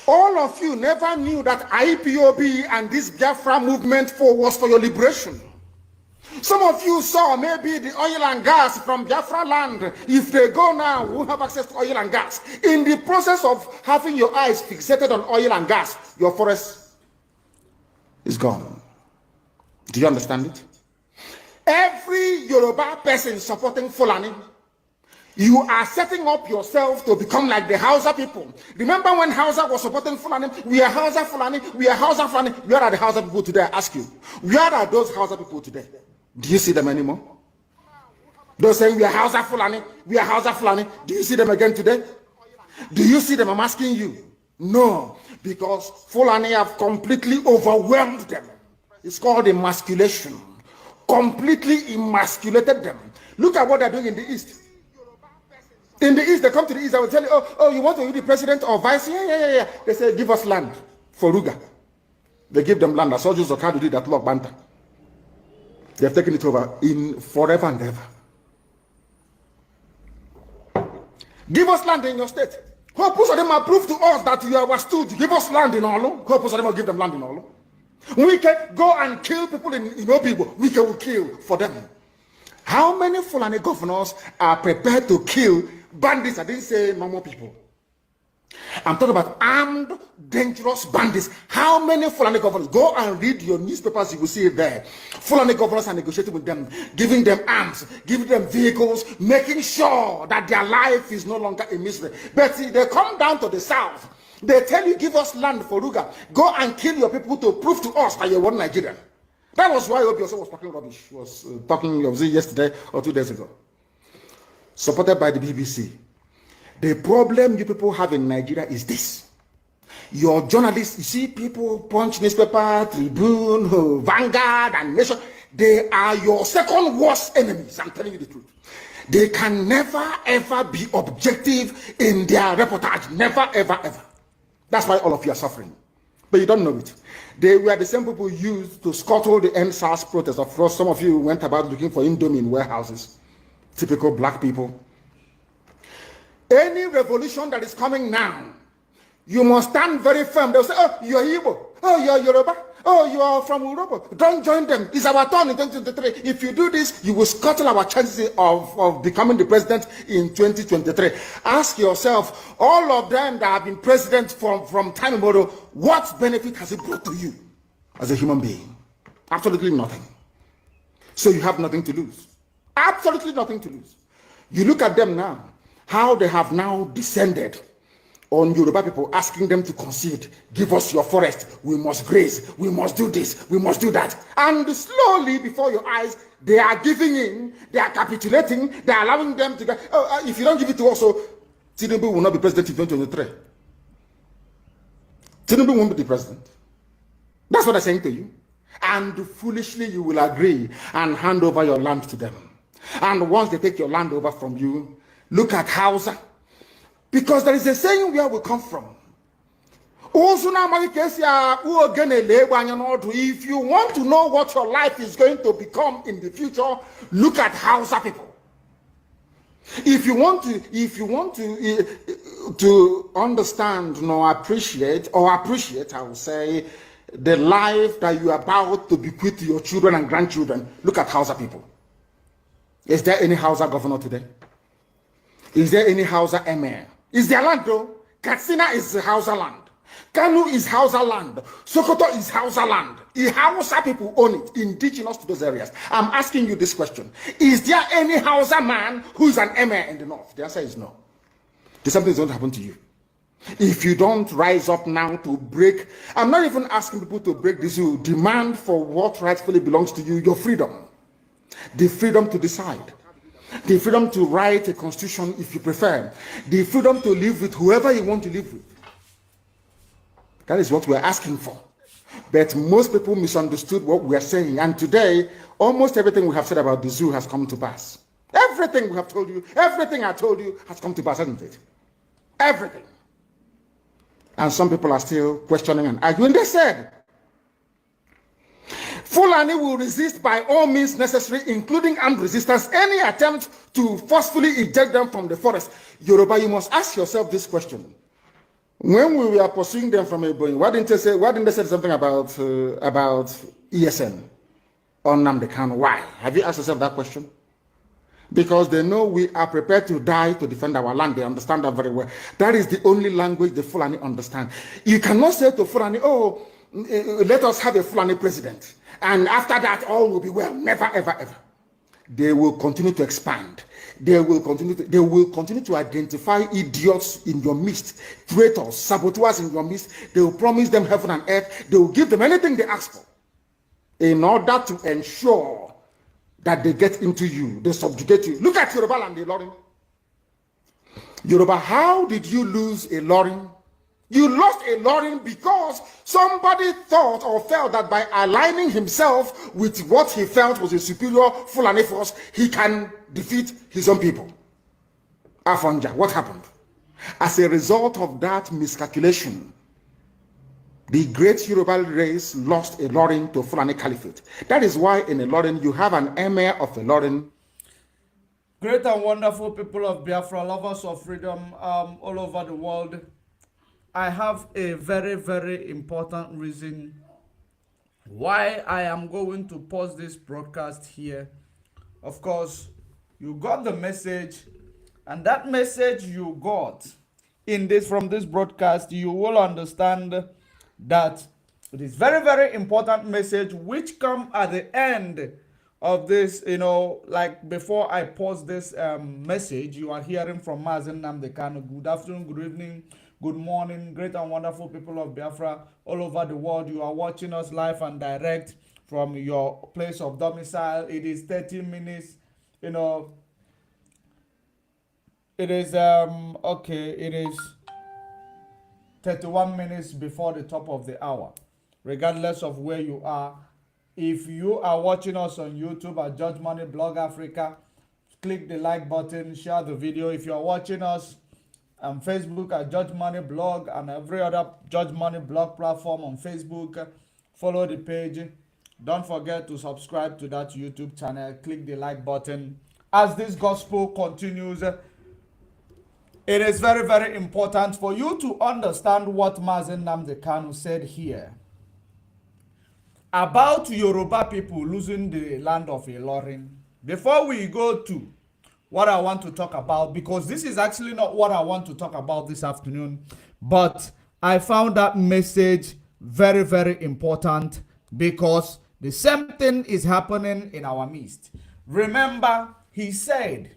All of you never knew that IPOB and this Biafra movement was for your liberation. Some of you saw maybe the oil and gas from Biafra land. If they go now, we won't have access to oil and gas. In the process of having your eyes fixated on oil and gas, your forest is gone. Do you understand it? Every Yoruba person supporting Fulani, you are setting up yourself to become like the Hausa people. Remember when Hausa was supporting Fulani? We are Hausa Fulani, we are Hausa Fulani. Where are the Hausa people today? I ask you. Where are those Hausa people today? Do you see them anymore? Those saying we are Hausa Fulani, we are Hausa Fulani. Do you see them again today? Do you see them? I'm asking you. No, because Fulani have completely overwhelmed them. It's called emasculation. Completely emasculated them. Look at what they're doing in the East. In the East, they come to the East, I will tell you, oh, you want to be the president or vice? Yeah. They say, give us land for Ruga. They give them land. I saw Joseph Okado did that Lord Banta. They have taken it over in forever and ever. Give us land in your state. Hope of them prove to us that you are stood. Give us land in Olo. Hope of them will give them land in Olo. We can go and kill people in Obibo. We can kill for them. How many Fulani governors are prepared to kill bandits? I didn't say normal people. I'm talking about armed, dangerous bandits. How many Fulani governors? Go and read your newspapers, you will see it there. Fulani governors are negotiating with them, giving them arms, giving them vehicles, making sure that their life is no longer a misery. But see, they come down to the south. They tell you, give us land for Ruga. Go and kill your people to prove to us that you're one Nigerian. That was why Obioso was talking rubbish. Was talking yesterday or 2 days ago. Supported by the BBC. The problem you people have in Nigeria is this. Your journalists, you see people, Punch newspaper, Tribune, Vanguard, and Nation, they are your second worst enemies. I'm telling you the truth. They can never ever be objective in their reportage. Never, ever, ever. That's why all of you are suffering. But you don't know it. They were the same people used to scuttle the NSAS protest. Of course, some of you went about looking for Indomie in warehouses. Typical black people. Any revolution that is coming now, you must stand very firm. They'll say, oh, you're Igbo. Oh, you're Yoruba. Oh, you are from Europe. Don't join them. It's our turn in 2023. If you do this, you will scuttle our chances of becoming the president in 2023. Ask yourself, all of them that have been president from time immemorial, what benefit has it brought to you as a human being? Absolutely nothing. So you have nothing to lose. Absolutely nothing to lose. You look at them now, how they have now descended on Yoruba people, asking them to concede, give us your forest, we must graze, we must do this, we must do that. And slowly before your eyes, they are giving in, they are capitulating, they are allowing them to go, if you don't give it to us, so Tinubu will not be president in 2023. Tinubu won't be the president. That's what I'm saying to you. And foolishly you will agree and hand over your land to them. And once they take your land over from you, look at Hausa. Because there is a saying where we come from. If you want to know what your life is going to become in the future, look at Hausa people. If you want to understand appreciate, I will say, the life that you are about to bequeath to your children and grandchildren, look at Hausa people. Is there any Hausa governor today? Is there any Hausa emir? Is their land though? Katsina is Hausa land. Kanu is Hausa land. Sokoto is Hausa land. The Hausa people own it, indigenous to those areas. I'm asking you this question. Is there any Hausa man who is an emir in the north? The answer is no. Something is going to happen to you. If you don't rise up now to break, I'm not even asking people to break this, you demand for what rightfully belongs to you, your freedom. The freedom to decide. The freedom to write a constitution if you prefer. The freedom to live with whoever you want to live with. That is what we're asking for. But most people misunderstood what we are saying. And today, almost everything we have said about the zoo has come to pass. Everything we have told you, everything I told you has come to pass, hasn't it? Everything. And some people are still questioning and arguing. They said, Fulani will resist by all means necessary, including armed resistance, any attempt to forcefully eject them from the forest. Yoruba, you must ask yourself this question. When we were pursuing them from Ebonyi, why didn't they say something about ESN or Nnamdi Kanu? Why? Have you asked yourself that question? Because they know we are prepared to die to defend our land. They understand that very well. That is the only language the Fulani understand. You cannot say to Fulani, oh, let us have a Fulani president. And after that, all will be well. Never, ever, ever. They will continue to expand. They will continue to identify idiots in your midst, traitors, saboteurs in your midst. They will promise them heaven and earth. They will give them anything they ask for in order to ensure that they get into you, they subjugate you. Look at Yoruba land, Ilorin. Yoruba, how did you lose Ilorin? You lost Ilorin because somebody thought or felt that by aligning himself with what he felt was a superior Fulani force, he can defeat his own people. Afonja, what happened? As a result of that miscalculation, the great Yoruba race lost Ilorin to Fulani Caliphate. That is why in Ilorin you have an emir of Ilorin. Great and wonderful people of Biafra, lovers of freedom all over the world. I have a very, very important reason why I am going to pause this broadcast here. Of course, you got the message, and that message you got from this broadcast, you will understand that it is very, very important message which come at the end of this, like before I pause this message, you are hearing from Nnamdi Kanu. Good afternoon, good evening, good morning, great and wonderful people of Biafra all over the world. You are watching us live and direct from your place of domicile. It is 30 minutes, it is, it is 31 minutes before the top of the hour, regardless of where you are. If you are watching us on YouTube at Judge Money Blog Africa, click the like button, share the video. If you are watching us on Facebook at Judge Money Blog and every other Judge Money Blog platform on Facebook, follow the page. Don't forget to subscribe to that YouTube channel. Click the like button. As this gospel continues, it is very, very important for you to understand what Nnamdi Kanu said here about Yoruba people losing the land of Ilorin. Before we go to what I want to talk about, because this is actually not what I want to talk about this afternoon, but I found that message very, very important because the same thing is happening in our midst. Remember, he said,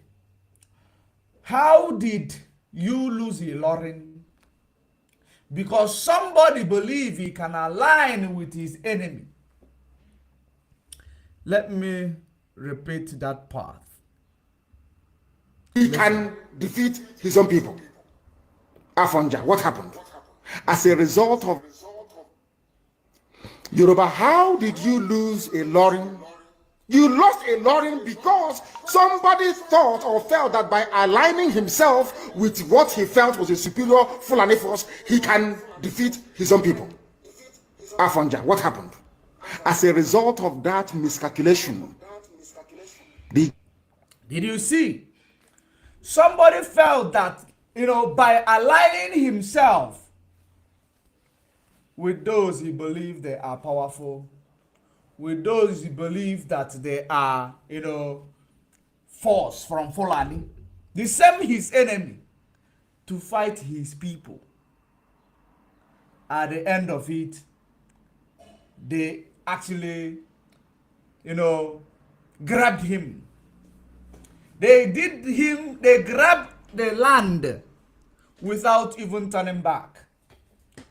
how did you lose Ilorin? Because somebody believe he can align with his enemy. Let me repeat that part. He can defeat his own people. Afonja, what happened? As a result of Yoruba, how did you lose Ilorin? You lost Ilorin because somebody thought or felt that by aligning himself with what he felt was a superior Fulani force, he can defeat his own people. Afonja, what happened? As a result of that miscalculation, did you see? Somebody felt that, by aligning himself with those he believed they are powerful, with those he believed that they are, force from Fulani, the same his enemy, to fight his people. At the end of it, they actually, grabbed him. They grabbed the land without even turning back.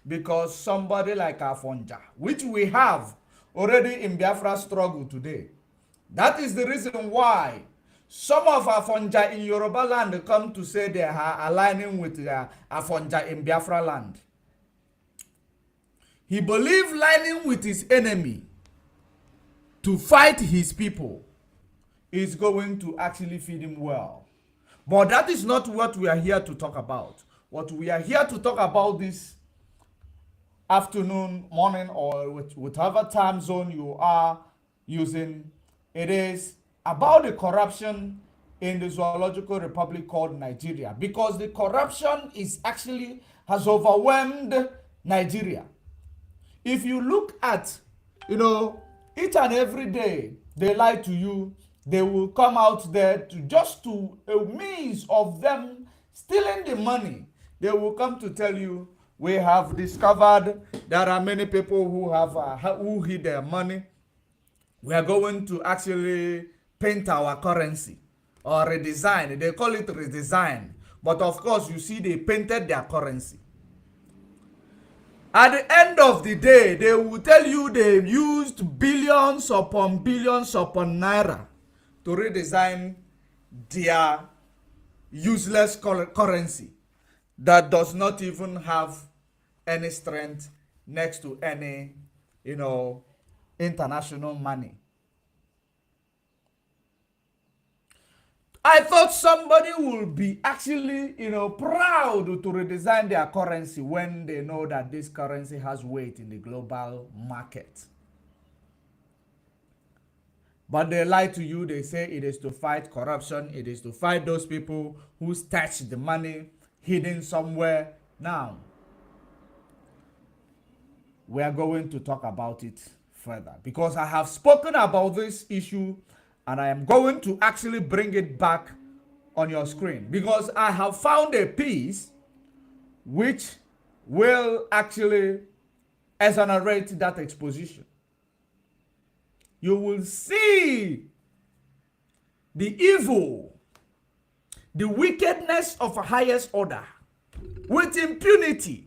Because somebody like Afonja, which we have already in Biafra struggle today. That is the reason why some of Afonja in Yoruba land come to say they are aligning with Afonja in Biafra land. He believed lining with his enemy to fight his people is going to actually feed him well. But that is not what we are here to talk about. What we are here to talk about this afternoon, morning, or whatever time zone you are using, it is about the corruption in the zoological republic called Nigeria. Because the corruption is actually has overwhelmed Nigeria. If you look at, each and every day they lie to you, they will come out there to a means of them stealing the money. They will come to tell you, we have discovered there are many people who hid their money. We are going to actually paint our currency or redesign. They call it redesign. But of course, you see, they painted their currency. At the end of the day, they will tell you they used billions upon NAIRA to redesign their useless currency that does not even have any strength next to any, international money. I thought somebody would be actually, proud to redesign their currency when they know that this currency has weight in the global market. But they lie to you. They say it is to fight corruption. It is to fight those people who stash the money hidden somewhere. Now, we are going to talk about it further because I have spoken about this issue and I am going to actually bring it back on your screen because I have found a piece which will actually exonerate that exposition. You will see the evil, the wickedness of a highest order with impunity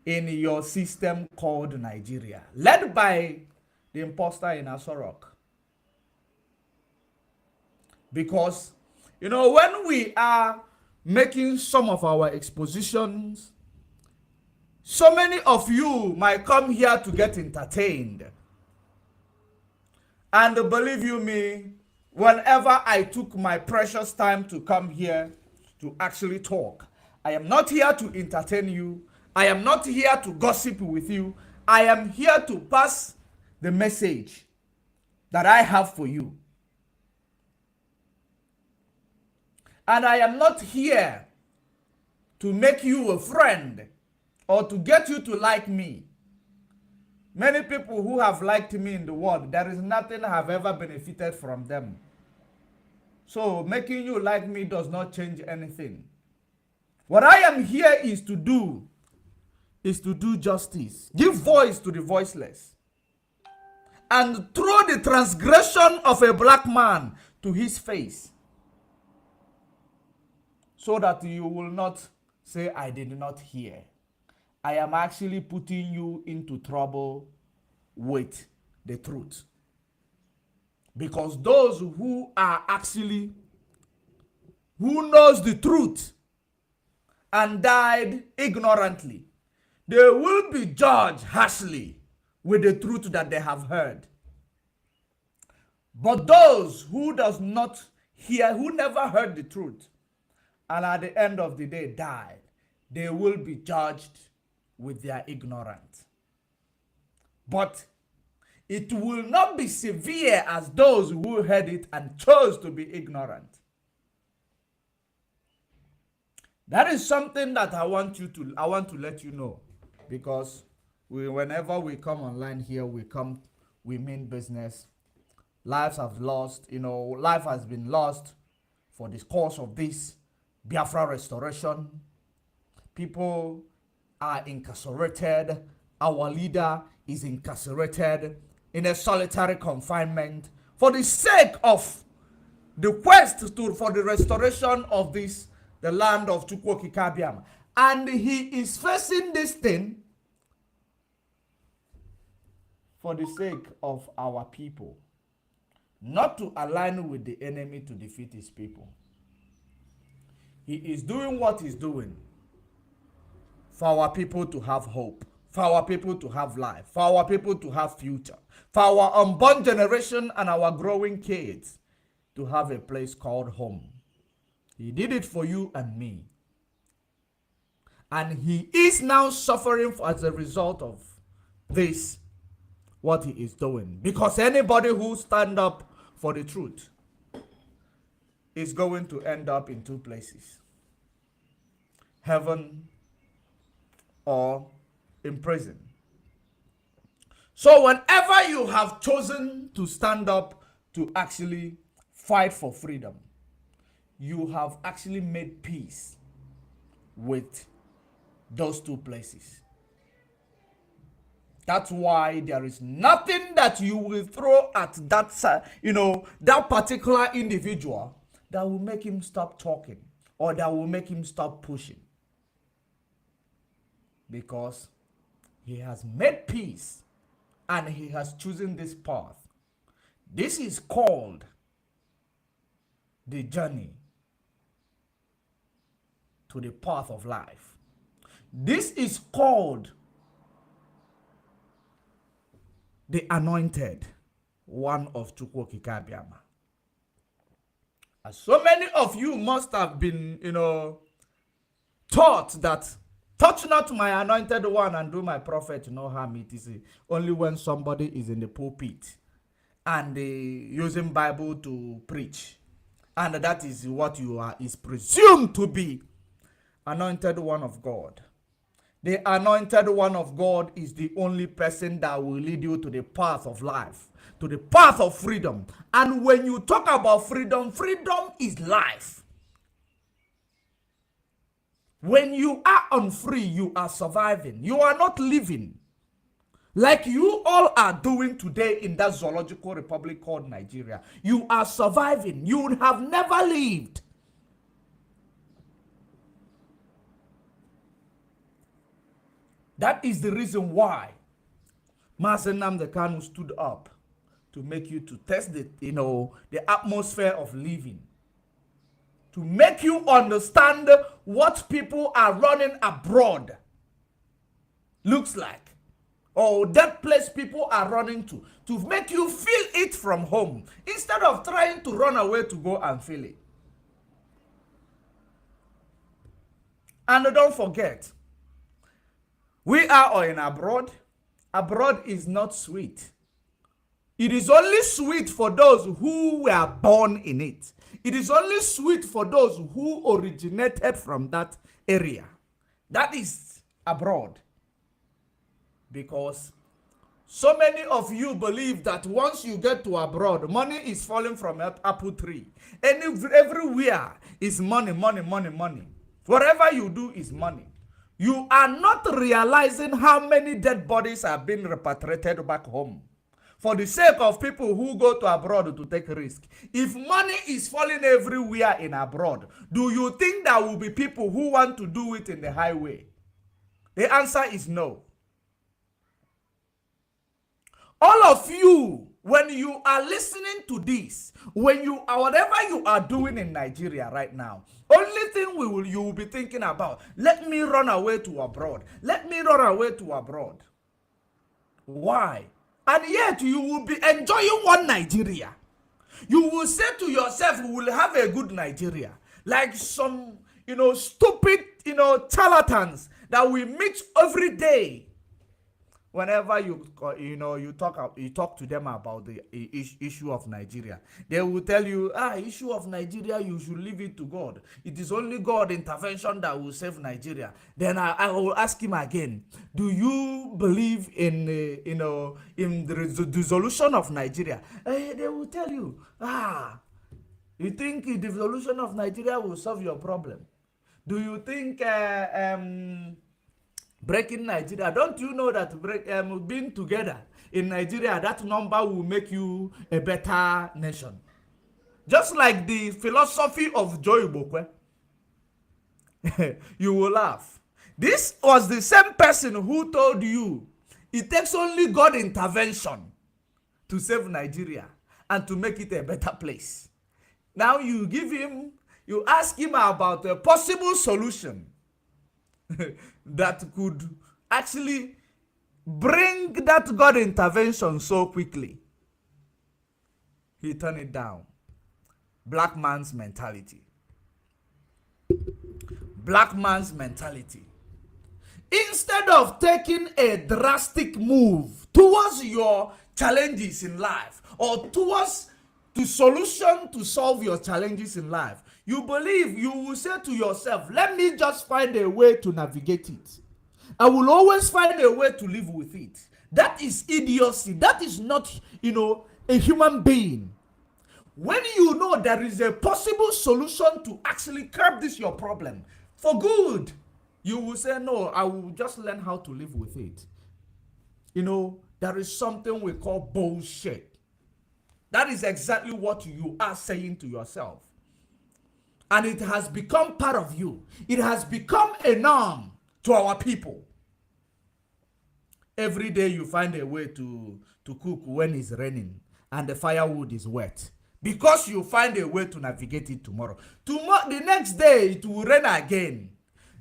in your system called Nigeria, led by the imposter in Asorok. Because, when we are making some of our expositions, so many of you might come here to get entertained. And believe you me, whenever I took my precious time to come here to actually talk, I am not here to entertain you. I am not here to gossip with you. I am here to pass the message that I have for you. And I am not here to make you a friend or to get you to like me. Many people who have liked me in the world, there is nothing I have ever benefited from them. So making you like me does not change anything. What I am here is to do justice, give voice to the voiceless, and throw the transgression of a black man to his face, so that you will not say, I did not hear. I am actually putting you into trouble with the truth. Because those who knows the truth and died ignorantly, they will be judged harshly with the truth that they have heard. But those who does not hear, who never heard the truth, and at the end of the day died, they will be judged with their ignorance. But it will not be severe as those who heard it and chose to be ignorant. That is something that I want to let you know, because whenever we come online here, we mean business. Lives have lost, life has been lost for the course of this Biafra restoration. People are incarcerated. Our leader is incarcerated in a solitary confinement for the sake of the quest for the restoration of the land of Chukwoki Kabiam. And he is facing this thing for the sake of our people, not to align with the enemy to defeat his people. He is doing what he's doing for our people to have hope, for our people to have life, for our people to have future, for our unborn generation and our growing kids to have a place called home. He did it for you and me. And he is now suffering as a result of this, what he is doing. Because anybody who stand up for the truth is going to end up in two places. heaven or in prison. So whenever you have chosen to stand up to actually fight for freedom, you have actually made peace with those two places. That's why there is nothing that you will throw at that, that particular individual that will make him stop talking or that will make him stop pushing. Because he has made peace and he has chosen this path. This is called the journey to the path of life. This is called the anointed one of Chukwokika Abiyama. As so many of you must have been, taught that touch not my anointed one and do my prophet no harm. It is only when somebody is in the pulpit and using Bible to preach. And that is what you are, is presumed to be anointed one of God. The anointed one of God is the only person that will lead you to the path of life, to the path of freedom. And when you talk about freedom, freedom is life. When you are unfree, you are surviving. You are not living. Like you all are doing today in that zoological republic called Nigeria. You are surviving. You would have never lived. That is the reason why Master Nnamdi Kanu stood up to make you to test the atmosphere of living. To make you understand what people are running abroad looks like. Or that place people are running to make you feel it from home. Instead of trying to run away to go and feel it. And don't forget, we are in abroad. Abroad is not sweet. It is only sweet for those who were born in it. It is only sweet for those who originated from that area. That is abroad. Because so many of you believe that once you get to abroad, money is falling from an apple tree. Everywhere is money, money, money, money. Whatever you do is money. You are not realizing how many dead bodies are being repatriated back home for the sake of people who go to abroad to take risk. If money is falling everywhere in abroad, do you think there will be people who want to do it in the highway? The answer is no. All of you, when you are listening to this, whatever you are doing in Nigeria right now, only thing you will be thinking about, let me run away to abroad. Let me run away to abroad. Why? And yet you will be enjoying one Nigeria. You will say to yourself, we will have a good Nigeria. Like some, stupid, charlatans that we meet every day. Whenever you talk to them about the issue of Nigeria, they will tell you, issue of Nigeria, you should leave it to God. It is only God intervention that will save Nigeria. Then I will ask him again, do you believe in the dissolution of Nigeria? They will tell you, you think the dissolution of Nigeria will solve your problem? Do you think breaking Nigeria, don't you know that being together in Nigeria, that number will make you a better nation? Just like the philosophy of Joy Bokwe. You will laugh. This was the same person who told you it takes only God intervention to save Nigeria and to make it a better place. Now you ask him about a possible solution that could actually bring that God intervention so quickly. He turned it down. Black man's mentality. Black man's mentality. Instead of taking a drastic move towards your challenges in life or towards the solution to solve your challenges in life, You believe, you will say to yourself, let me just find a way to navigate it. I will always find a way to live with it. That is idiocy. That is not, a human being. When you know there is a possible solution to actually curb this your problem for good, you will say, no, I will just learn how to live with it. There is something we call bullshit. That is exactly what you are saying to yourself. And it has become part of you. It has become a norm to our people. Every day you find a way to cook when it's raining and the firewood is wet. Because you find a way to navigate it tomorrow. The next day it will rain again.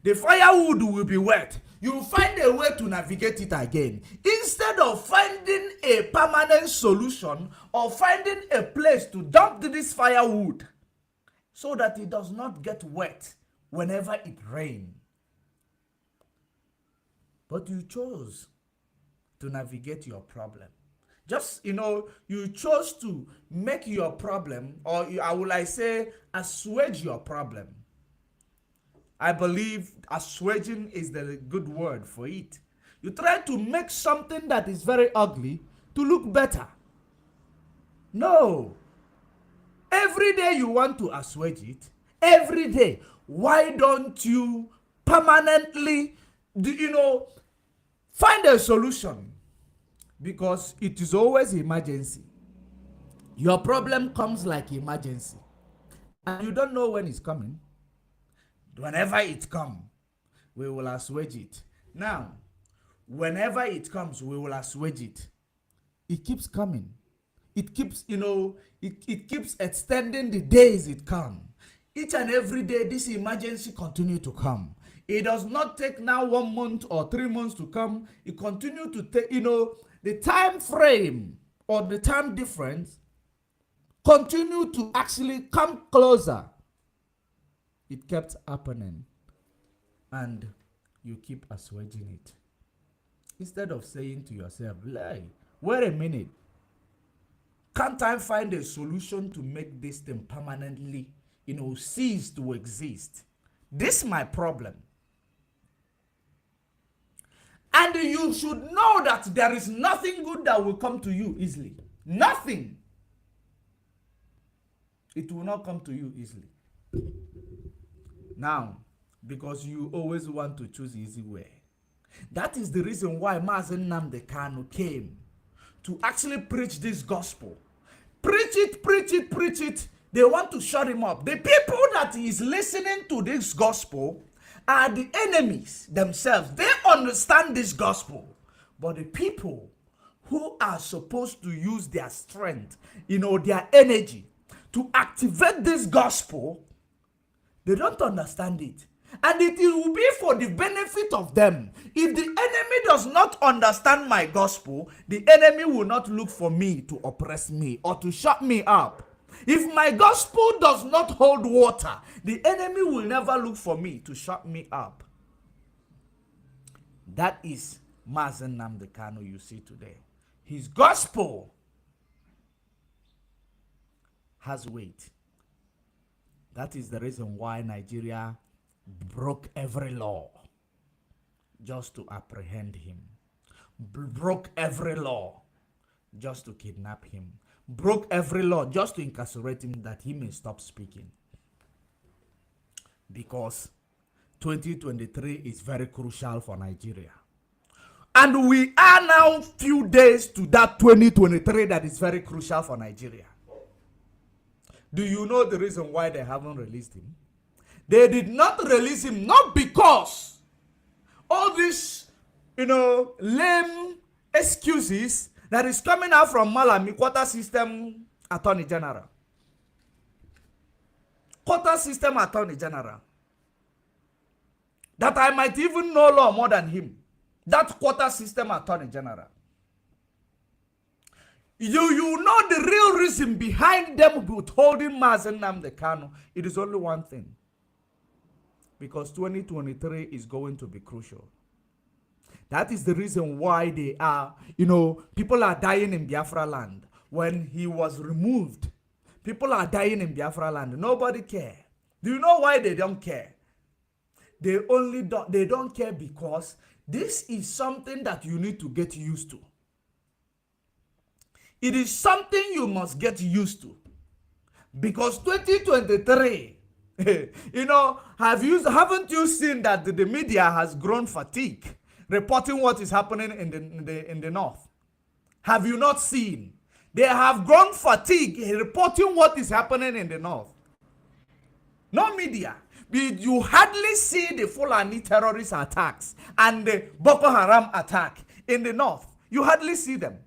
The firewood will be wet. You will find a way to navigate it again. Instead of finding a permanent solution or finding a place to dump this firewood so that it does not get wet whenever it rains. But you chose to navigate your problem. Just, you chose to make your problem, or assuage your problem. I believe assuaging is the good word for it. You try to make something that is very ugly to look better. No. Every day you want to assuage it. Every day. Why don't you permanently, find a solution? Because it is always emergency. Your problem comes like emergency. And you don't know when it's coming. Whenever it comes, we will assuage it. Now, whenever it comes, we will assuage it. It keeps coming. It keeps, it keeps extending the days it comes. Each and every day, this emergency continues to come. It does not take now 1 month or 3 months to come. It continues to take, the time frame or the time difference continue to actually come closer. It kept happening, and you keep assuaging it. Instead of saying to yourself, wait a minute, can't I find a solution to make this thing permanently, cease to exist? This is my problem. And you should know that there is nothing good that will come to you easily. Nothing. It will not come to you easily. Now, because you always want to choose easy way. That is the reason why Nnamdi Kanu came to actually preach this gospel. Preach it, preach it, preach it. They want to shut him up. The people that is listening to this gospel are the enemies themselves. They understand this gospel. But the people who are supposed to use their strength, their energy to activate this gospel, they don't understand it. And it will be for the benefit of them. If the enemy does not understand my gospel, the enemy will not look for me to oppress me or to shut me up. If my gospel does not hold water, the enemy will never look for me to shut me up. That is Nnamdi Kanu you see today. His gospel has weight. That is the reason why Nigeria broke every law just to apprehend him. Broke every law just to kidnap him. Broke every law just to incarcerate him that he may stop speaking. Because 2023 is very crucial for Nigeria. And we are now few days to that 2023 that is very crucial for Nigeria. Do you know the reason why they haven't released him? They did not release him not because all this, lame excuses that is coming out from Malami, Quarter System Attorney General. Quarter System Attorney General. That I might even know law more than him. That Quarter System Attorney General. You know the real reason behind them withholding Nnamdi Kanu. It is only one thing. Because 2023 is going to be crucial. That is the reason why they are, people are dying in Biafra land. When he was removed, people are dying in Biafra land. Nobody cares. Do you know why they don't care? They don't care because this is something that you need to get used to. It is something you must get used to. Because 2023, haven't you seen that the media has grown fatigue reporting what is happening in the north? Have you not seen? They have grown fatigue reporting what is happening in the north. No media. You hardly see the Fulani terrorist attacks and the Boko Haram attack in the north. You hardly see them.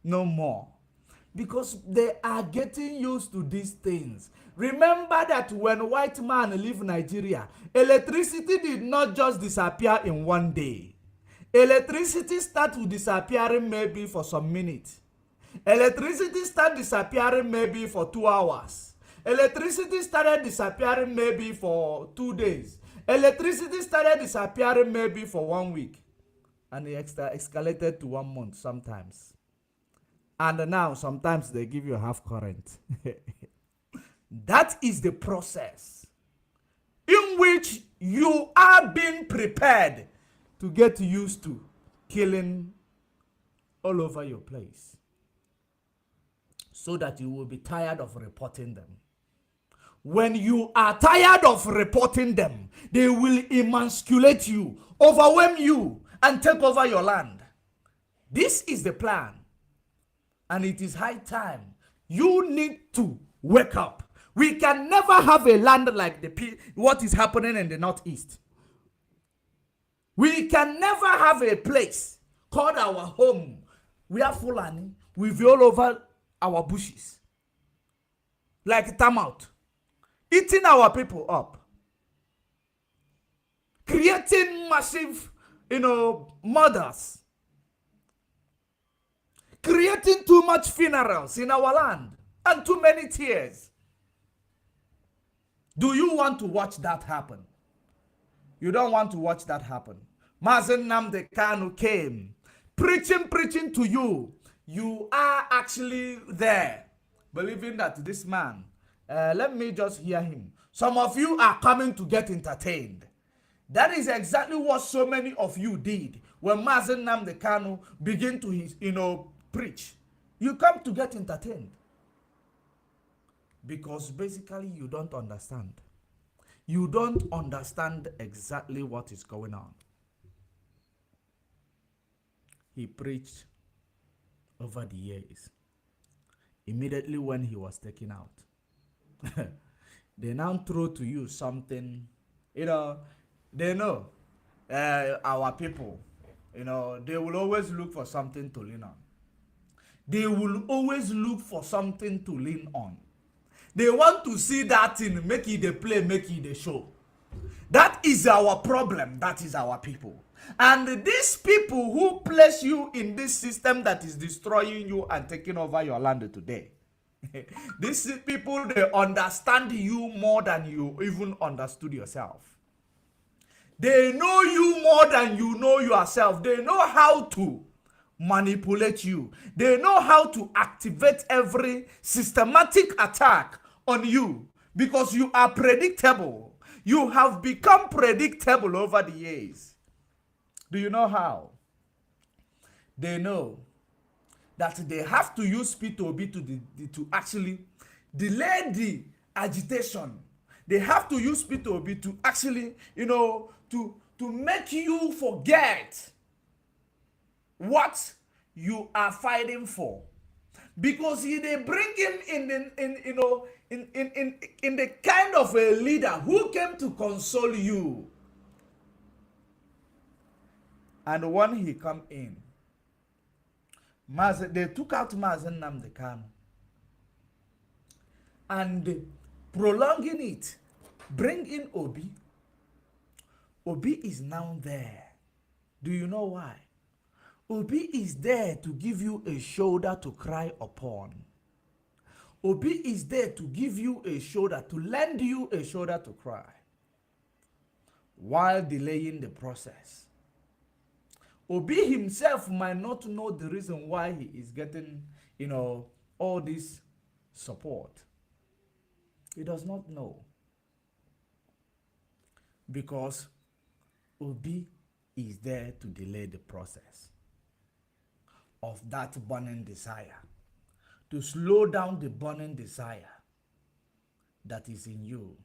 No more. Because they are getting used to these things. Remember that when white man leave Nigeria, electricity did not just disappear in one day. Electricity started disappearing maybe for some minutes. Electricity started disappearing maybe for 2 hours. Electricity started disappearing maybe for 2 days. Electricity started disappearing maybe for 1 week. And it escalated to 1 month sometimes. And now sometimes they give you half current. That is the process in which you are being prepared to get used to killing all over your place, so that you will be tired of reporting them. When you are tired of reporting them, they will emasculate you, overwhelm you, and take over your land. This is the plan. And it is high time. You need to wake up. We can never have a land like what is happening in the northeast. We can never have a place called our home. We are Fulani. We be all over our bushes. Like termite. Eating our people up. Creating massive, murders. Creating too much funerals in our land. And too many tears. Do you want to watch that happen? You don't want to watch that happen. Nnamdi Kanu came, preaching to you. You are actually there, believing that this man, let me just hear him. Some of you are coming to get entertained. That is exactly what so many of you did when Nnamdi Kanu began to preach. You come to get entertained. Because basically you don't understand. You don't understand exactly what is going on. He preached over the years. Immediately when he was taken out, they now throw to you something, they know our people, they will always look for something to lean on. They will always look for something to lean on. They want to see that thing, make it a play, make it a show. That is our problem. That is our people. And these people who place you in this system that is destroying you and taking over your land today, these people, they understand you more than you even understood yourself. They know you more than you know yourself. They know how to manipulate you. They know how to activate every systematic attack on you because you are predictable. You have become predictable over the years. Do you know how? They know that they have to use P2B to actually delay the agitation. They have to use P2B to actually, to make you forget what you are fighting for. Because they bring in the kind of a leader who came to console you. And when he come in, they took out Nnamdi Kanu. And prolonging it, bring in Obi. Obi is now there. Do you know why? Obi is there to give you a shoulder to cry upon. Obi is there to give you a shoulder, to lend you a shoulder to cry, while delaying the process. Obi himself might not know the reason why he is getting, all this support. He does not know. Because Obi is there to delay the process of that burning desire, to slow down the burning desire that is in you,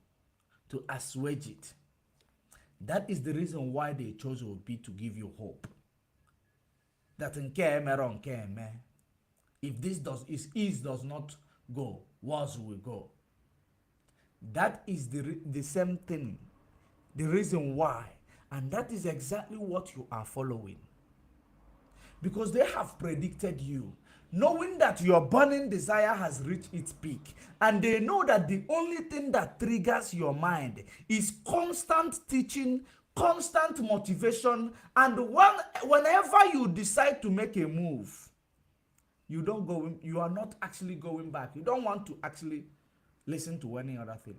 to assuage it. That is the reason why they chose Obi, to give you hope. That if this does not go, wars will go. That is the same thing, the reason why, and that is exactly what you are following. Because they have predicted you, knowing that your burning desire has reached its peak, and they know that the only thing that triggers your mind is constant teaching, constant motivation, and whenever you decide to make a move, you are not actually going back. You don't want to actually listen to any other thing.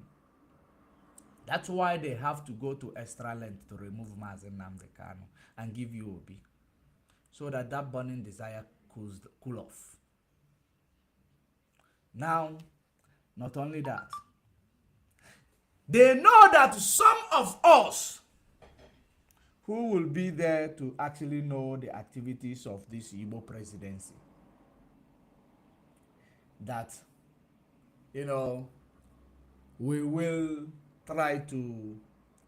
That's why they have to go to extra length to remove Nnamdi Kanu and give you Obi, so that burning desire cool off. Now, not only that, they know that some of us who will be there to actually know the activities of this Igbo presidency, that, we will try to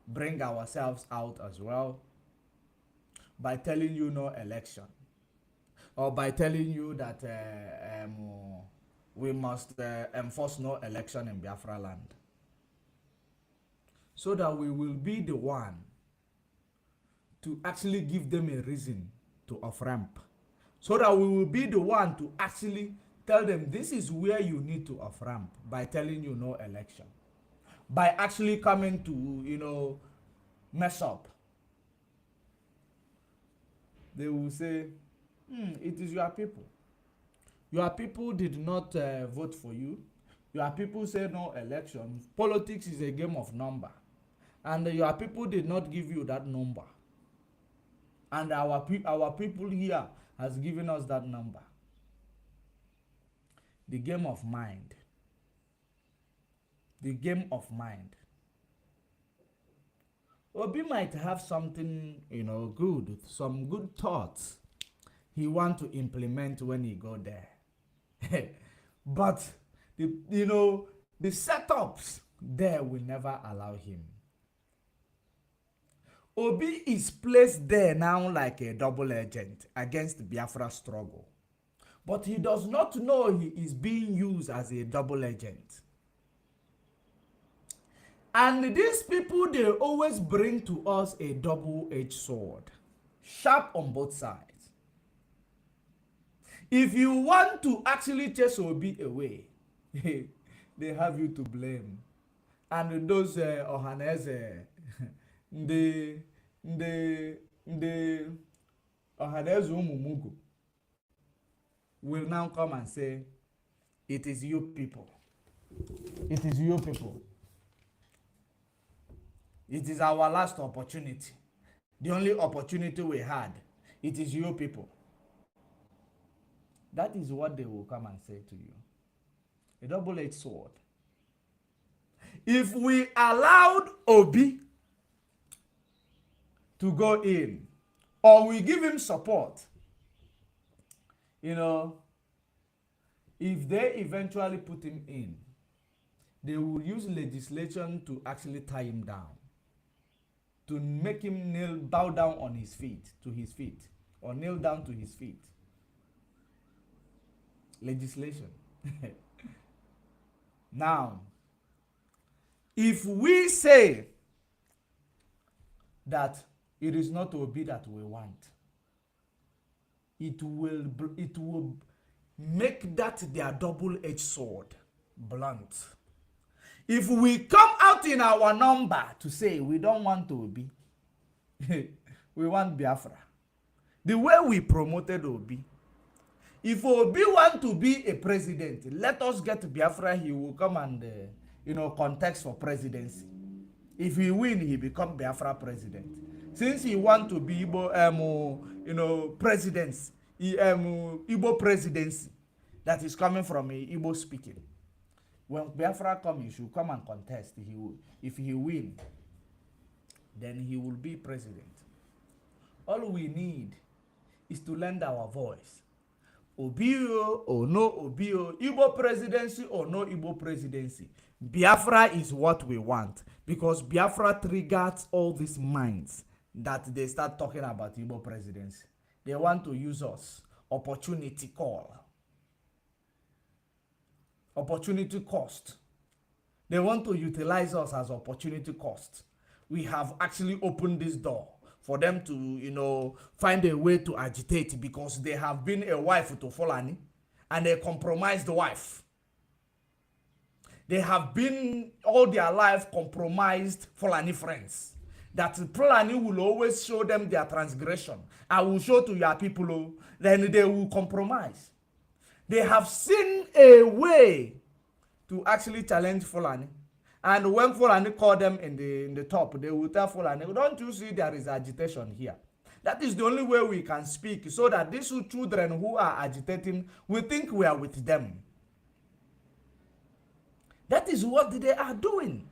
bring ourselves out as well by telling you no election, or by telling you that we must enforce no election in Biafra land, so that we will be the one to actually give them a reason to off-ramp, so that we will be the one to actually tell them this is where you need to off-ramp, by telling you no election, by actually coming to, mess up. They will say, it is your people. Your people did not vote for you. Your people say no election. Politics is a game of number. And your people did not give you that number. And our people here has given us that number. The game of mind. The game of mind. Obi might have something, good, some good thoughts he want to implement when he go there. But the setups there will never allow him. Obi is placed there now like a double agent against the Biafra struggle. But he does not know he is being used as a double agent. And these people, they always bring to us a double-edged sword, sharp on both sides. If you want to actually chase Obi away, they have you to blame. And those Ohaneze, the Ohaneze Umumugu will now come and say, it is you people. It is you people. It is our last opportunity. The only opportunity we had. It is you people. That is what they will come and say to you. A double-edged sword. If we allowed Obi to go in, or we give him support, if they eventually put him in, they will use legislation to actually tie him down, to make him bow down on his feet, or kneel down to his feet. Legislation. Now, if we say that it is not Obi that we want, it will make that their double-edged sword blunt. If we come out in our number to say we don't want Obi, we want Biafra, the way we promoted Obi, if Obi want to be a president, let us get Biafra, he will come and contest for presidency. If he win, he become Biafra president. Since he want to be Igbo presidency that is coming from Igbo speaking, When Biafra come, he should come and contest. He will, if he win, then he will be president. All we need is to lend our voice. Obio or no Obio, Igbo presidency or no Igbo presidency, Biafra is what we want, because Biafra triggers all these minds that they start talking about Igbo presidency. They want to use us. Opportunity call. Opportunity cost. They want to utilize us as opportunity cost. We have actually opened this door for them to, find a way to agitate, because they have been a wife to Fulani and a compromised wife. They have been all their life compromised Fulani friends. That Fulani will always show them their transgression. I will show to your people, then they will compromise. They have seen a way to actually challenge Fulani. And when Fulani call them in the top, they will tell Fulani, don't you see there is agitation here? That is the only way we can speak, so that these children who are agitating will think we are with them. That is what they are doing.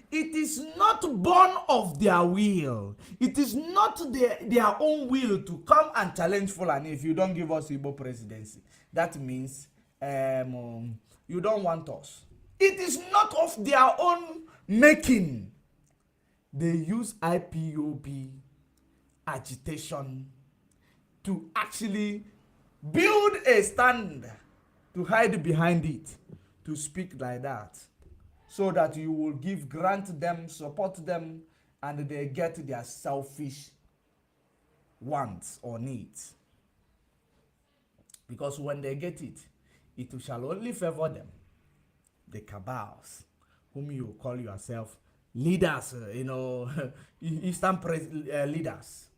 It is not born of their will. It is not their own will to come and challenge Fulani. If you don't give us Igbo presidency, that means you don't want us. It is not of their own making. They use IPOB agitation to actually build a stand to hide behind it, to speak like that, so that you will grant them, support them, and they get their selfish wants or needs. Because when they get it, it shall only favor them. The cabals, whom you call yourself leaders, Eastern leaders.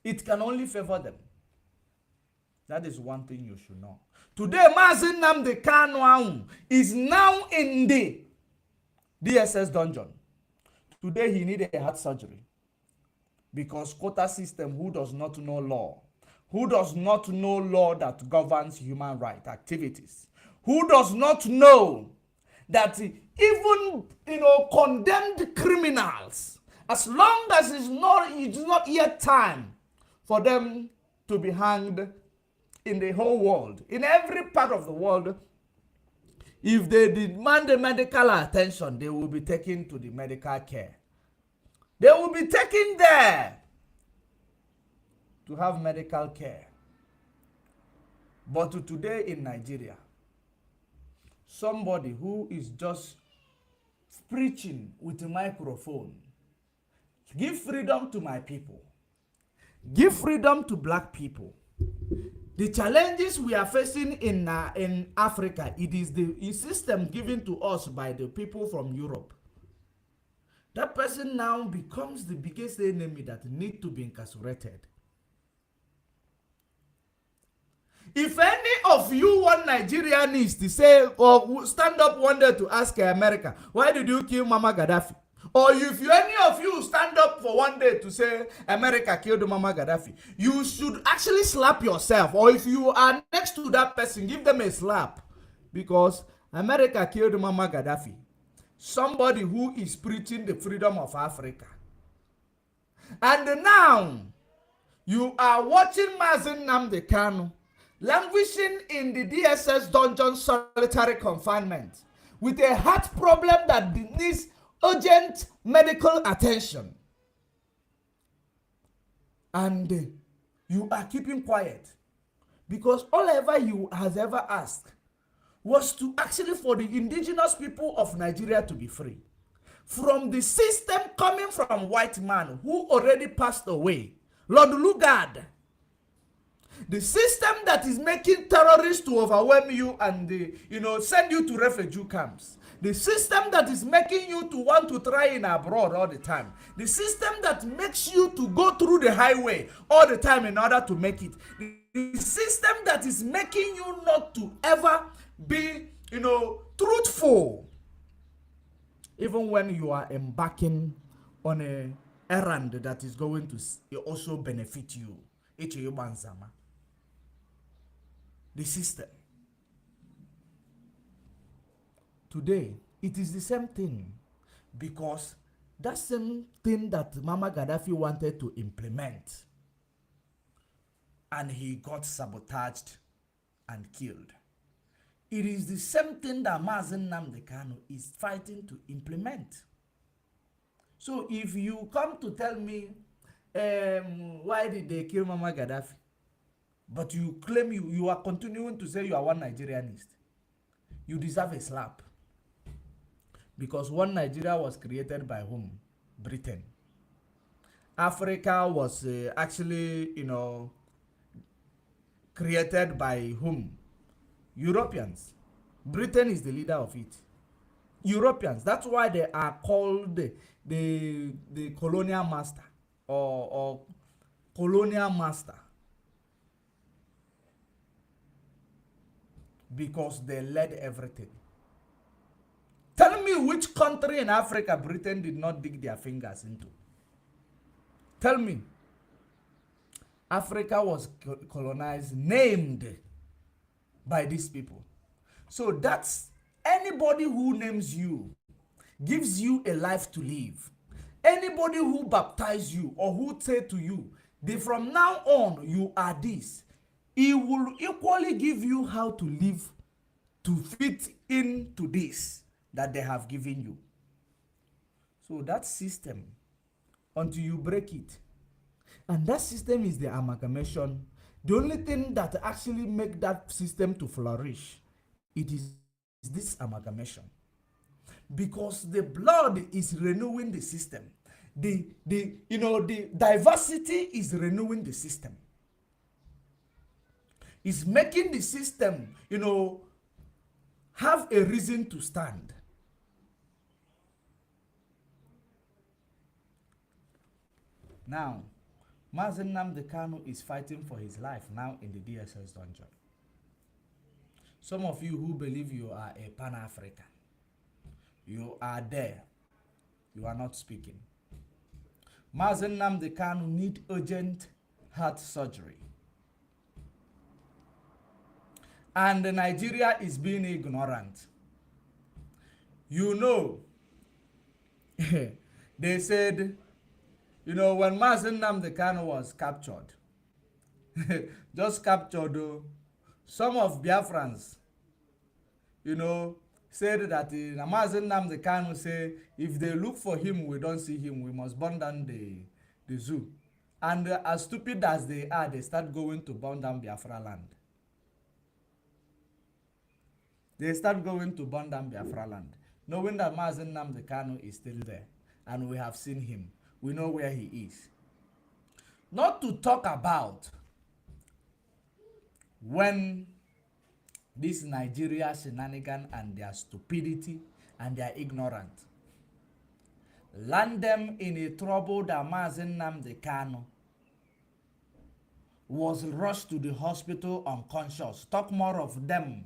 It can only favor them. That is one thing you should know. Today, Nnamdi Kanu is now in the DSS dungeon. Today, he needed a heart surgery. Because quota system, who does not know law, who does not know law that governs human rights activities, who does not know that even condemned criminals, as long as it's not yet time for them to be hanged in the whole world, in every part of the world, if they demand the medical attention, they will be taken to the medical care. They will be taken there to have medical care. But today in Nigeria, somebody who is just preaching with a microphone, give freedom to my people, give freedom to black people. The challenges we are facing in Africa, it is the system given to us by the people from Europe. That person now becomes the biggest enemy that need to be incarcerated. If any of you want Nigerians to say or stand up one day to ask America, why did you kill Mama Gaddafi? Or if any of you stand up for one day to say America killed Mama Gaddafi, you should actually slap yourself. Or if you are next to that person, give them a slap. Because America killed Mama Gaddafi. Somebody who is preaching the freedom of Africa. And now, you are watching Nnamdi Kanu languishing in the DSS dungeon solitary confinement with a heart problem that needs urgent medical attention. And you are keeping quiet because all ever you has ever asked was to actually for the indigenous people of Nigeria to be free from the system coming from white man who already passed away, Lord Lugard. The system that is making terrorists to overwhelm you and send you to refugee camps. The system that is making you to want to try in abroad all the time. The system that makes you to go through the highway all the time in order to make it. The system that is making you not to ever be, truthful. Even when you are embarking on an errand that is going to also benefit you. The system. Today, it is the same thing, because that same thing that Mama Gaddafi wanted to implement, and he got sabotaged and killed. It is the same thing that Mazen Nnamdi Kanu is fighting to implement. So if you come to tell me, why did they kill Mama Gaddafi, but you claim you are continuing to say you are one Nigerianist, you deserve a slap. Because one Nigeria was created by whom? Britain. Africa was actually, created by whom? Europeans. Britain is the leader of it. Europeans. That's why they are called the colonial master, or colonial master, because they led everything. Tell me which country in Africa Britain did not dig their fingers into. Tell me. Africa was colonized, named by these people. So that's anybody who names you, gives you a life to live. Anybody who baptizes you or who say to you, from now on you are this, he will equally give you how to live to fit into this that they have given you. So that system, until you break it, and that system is the amalgamation. The only thing that actually make that system to flourish, it is this amalgamation. Because the blood is renewing the system. The diversity is renewing the system. It's making the system, have a reason to stand. Now, Mazen Nnamdi Kanu is fighting for his life now in the DSS dungeon. Some of you who believe you are a Pan-African, you are there. You are not speaking. Mazen Nnamdi Kanu need urgent heart surgery. And Nigeria is being ignorant. They said, when Mazen Nnamdi Kanu was captured, just captured, some of Biafrans, said that Mazen Nnamdi Kanu say, if they look for him, we don't see him, we must burn down the zoo. And as stupid as they are, they start going to burn down Biafra land. They start going to burn down Biafra land, knowing that Mazen Nnamdi Kanu is still there, and we have seen him. We know where he is. Not to talk about when this Nigeria shenanigan and their stupidity and their ignorance land them in a trouble that Mazen Nnamdi Kanu was rushed to the hospital unconscious. Talk more of them.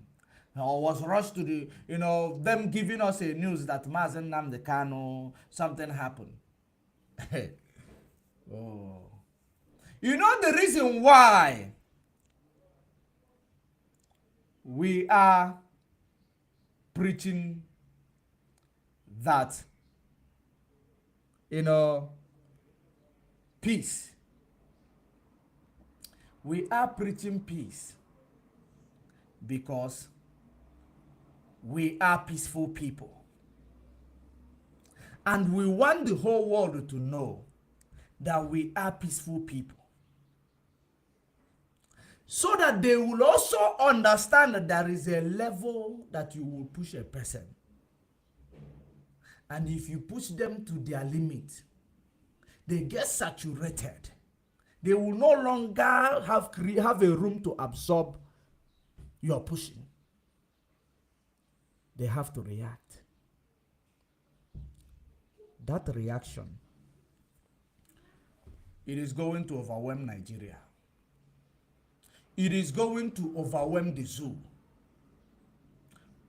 Or was rushed to the, them giving us a news that Mazen Nnamdi Kanu, something happened. Oh. The reason why we are preaching that, peace. We are preaching peace because we are peaceful people. And we want the whole world to know that we are peaceful people. So that they will also understand that there is a level that you will push a person. And if you push them to their limit, they get saturated. They will no longer have a room to absorb your pushing. They have to react. That reaction, it is going to overwhelm Nigeria. It is going to overwhelm the zoo.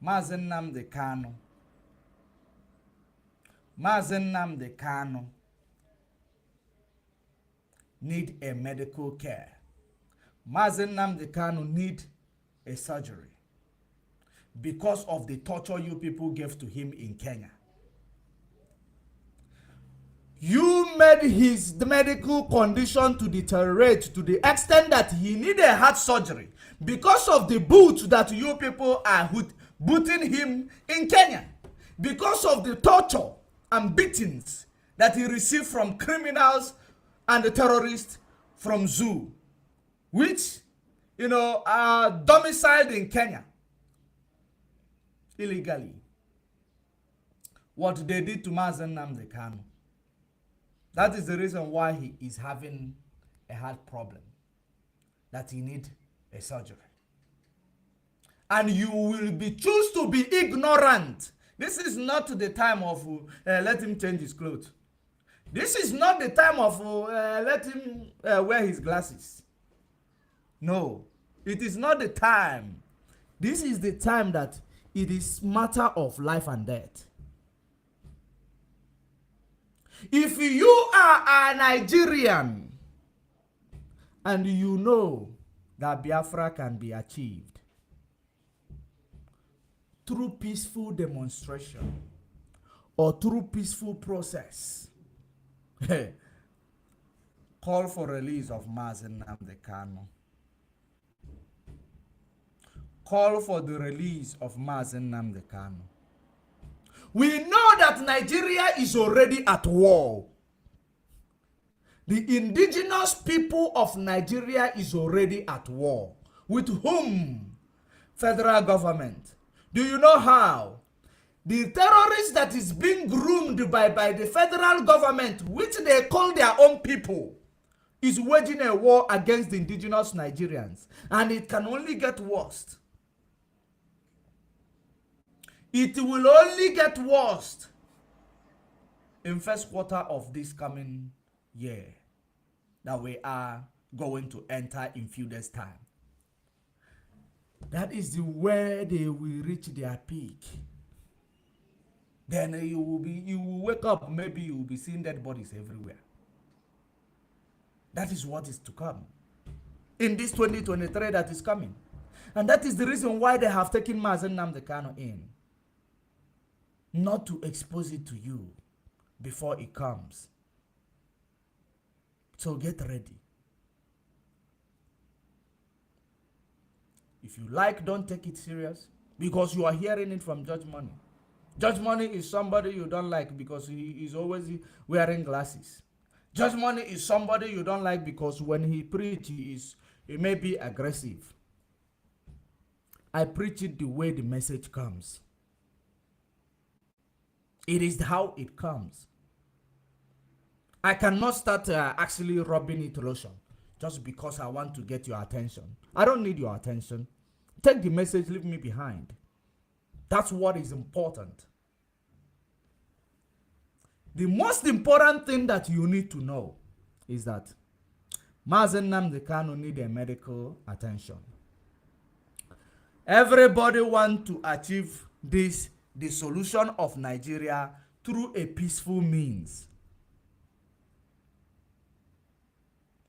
Mazen Nnamdi Kanu. Mazen Nnamdi Kanu need a medical care. Mazen Nnamdi Kanu need a surgery. because of the torture you people gave to him in Kenya. You made his medical condition to deteriorate to the extent that he needed heart surgery because of the boot that you people are booting him in Kenya. Because of the torture and beatings that he received from criminals and the terrorists from zoo, which, are domiciled in Kenya illegally. What they did to Nnamdi Kanu. That is the reason why he is having a heart problem, that he needs a surgery. And you will choose to be ignorant. This is not the time of let him change his clothes. This is not the time of let him wear his glasses. No, it is not the time. This is the time that it is matter of life and death. If you are a Nigerian and you know that Biafra can be achieved through peaceful demonstration or through peaceful process, call for release of Nnamdi Kanu. Call for the release of Nnamdi Kanu. We know that Nigeria is already at war. The indigenous people of Nigeria is already at war. With whom? Federal government. Do you know how? The terrorists that is being groomed by the federal government, which they call their own people, is waging a war against the indigenous Nigerians. And it can only get worse. It will only get worse in first quarter of this coming year that we are going to enter in few days' time. That is the where they will reach their peak. Then you will wake up, maybe you will be seeing dead bodies everywhere. That is what is to come in this 2023 that is coming. And that is the reason why they have taken Nnamdi Kanu in. Not to expose it to you before it comes. So get ready. If you like, don't take it serious because you are hearing it from Judge Money. Judge Money is somebody you don't like because he is always wearing glasses. Judge Money is somebody you don't like because when he preaches, he may be aggressive. I preach it the way the message comes. It is how it comes. I cannot start actually rubbing it lotion just because I want to get your attention. I don't need your attention. Take the message, leave me behind. That's what is important. The most important thing that you need to know is that Nnamdi Kanu need a medical attention. Everybody want to achieve this, the solution of Nigeria through a peaceful means.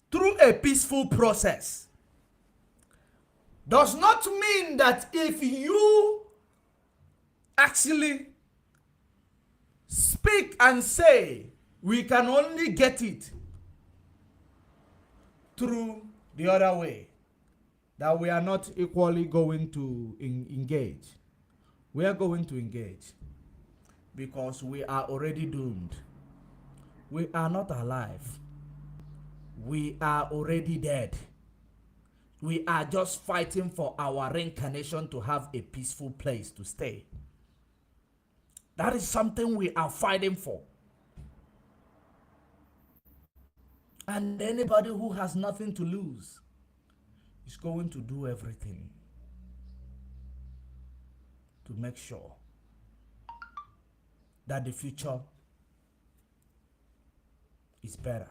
Through a peaceful process. Does not mean that if you actually speak and say we can only get it through the other way, that we are not equally going to engage. We are going to engage because we are already doomed. We are not alive. We are already dead. We are just fighting for our reincarnation to have a peaceful place to stay. That is something we are fighting for. And anybody who has nothing to lose is going to do everything to make sure that the future is better.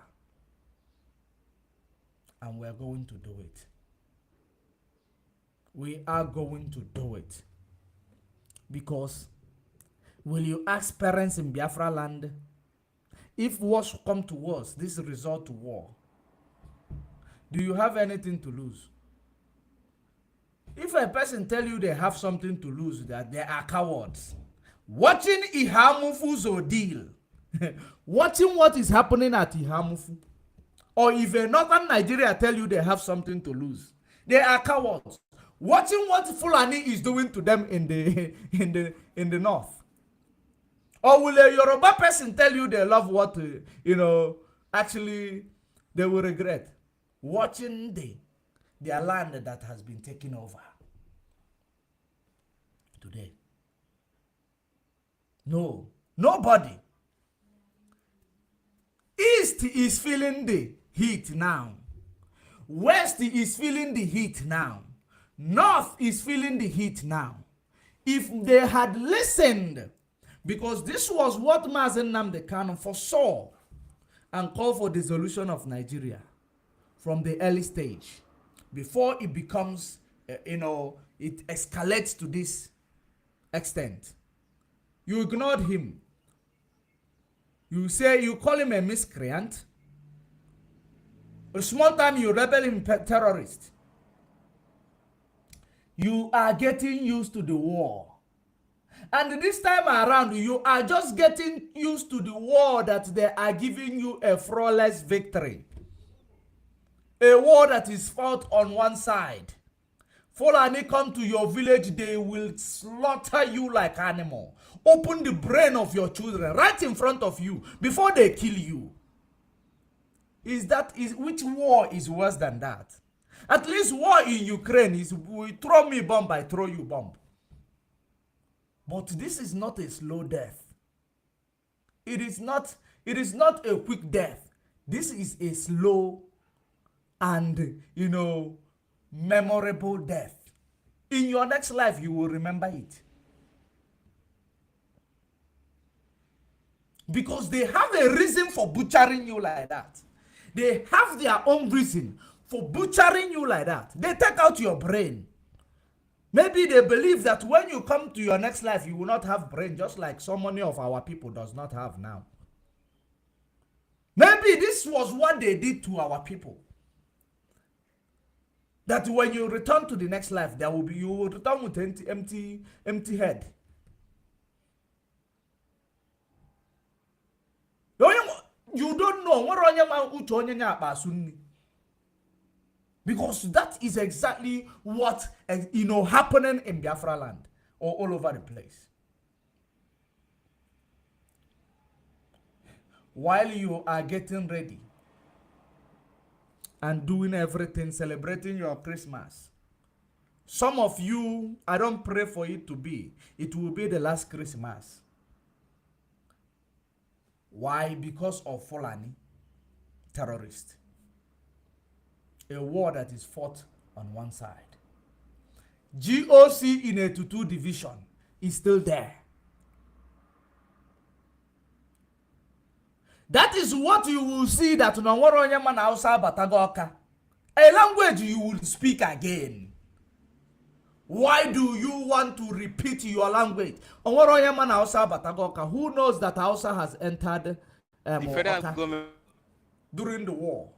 And we are going to do it. We are going to do it. Because will you ask parents in Biafra land, if worse come to worse, this resort to war, do you have anything to lose? If a person tell you they have something to lose, that they are cowards. Watching Ihamufu's ordeal, watching what is happening at Ihamufu, or if a northern Nigeria tell you they have something to lose, they are cowards. Watching what Fulani is doing to them in the in the north, or will a Yoruba person tell you they love what actually they will regret? Watching their land that has been taken over today. No, nobody. East is feeling the heat now. West is feeling the heat now. North is feeling the heat now. If they had listened, because this was what Nnamdi Kanu foresaw and called for dissolution of Nigeria from the early stage, before it becomes, it escalates to this extent. You ignored him. You call him a miscreant. A small time you label him terrorist. You are getting used to the war. And this time around, you are just getting used to the war that they are giving you a flawless victory. A war that is fought on one side. Fulani come to your village, they will slaughter you like animal. Open the brain of your children right in front of you before they kill you. Which war is worse than that? At least war in Ukraine is, we throw me bomb, I throw you bomb. But this is not a slow death. It is not a quick death. This is a slow and, memorable death. In your next life, you will remember it. Because they have a reason for butchering you like that. They have their own reason for butchering you like that. They take out your brain. Maybe they believe that when you come to your next life, you will not have brain, just like so many of our people does not have now. Maybe this was what they did to our people. That when you return to the next life, you will return with empty head. You don't know. Because that is exactly what happening in Biafra land or all over the place. While you are getting ready and doing everything, celebrating your Christmas, some of you, I don't pray for it to be. It will be the last Christmas. Why? Because of Fulani terrorists. A war that is fought on one side. GOC in a 2-2 division is still there. That is what you will see that a language you will speak again. Why do you want to repeat your language? Who knows that Hausa has entered during the war?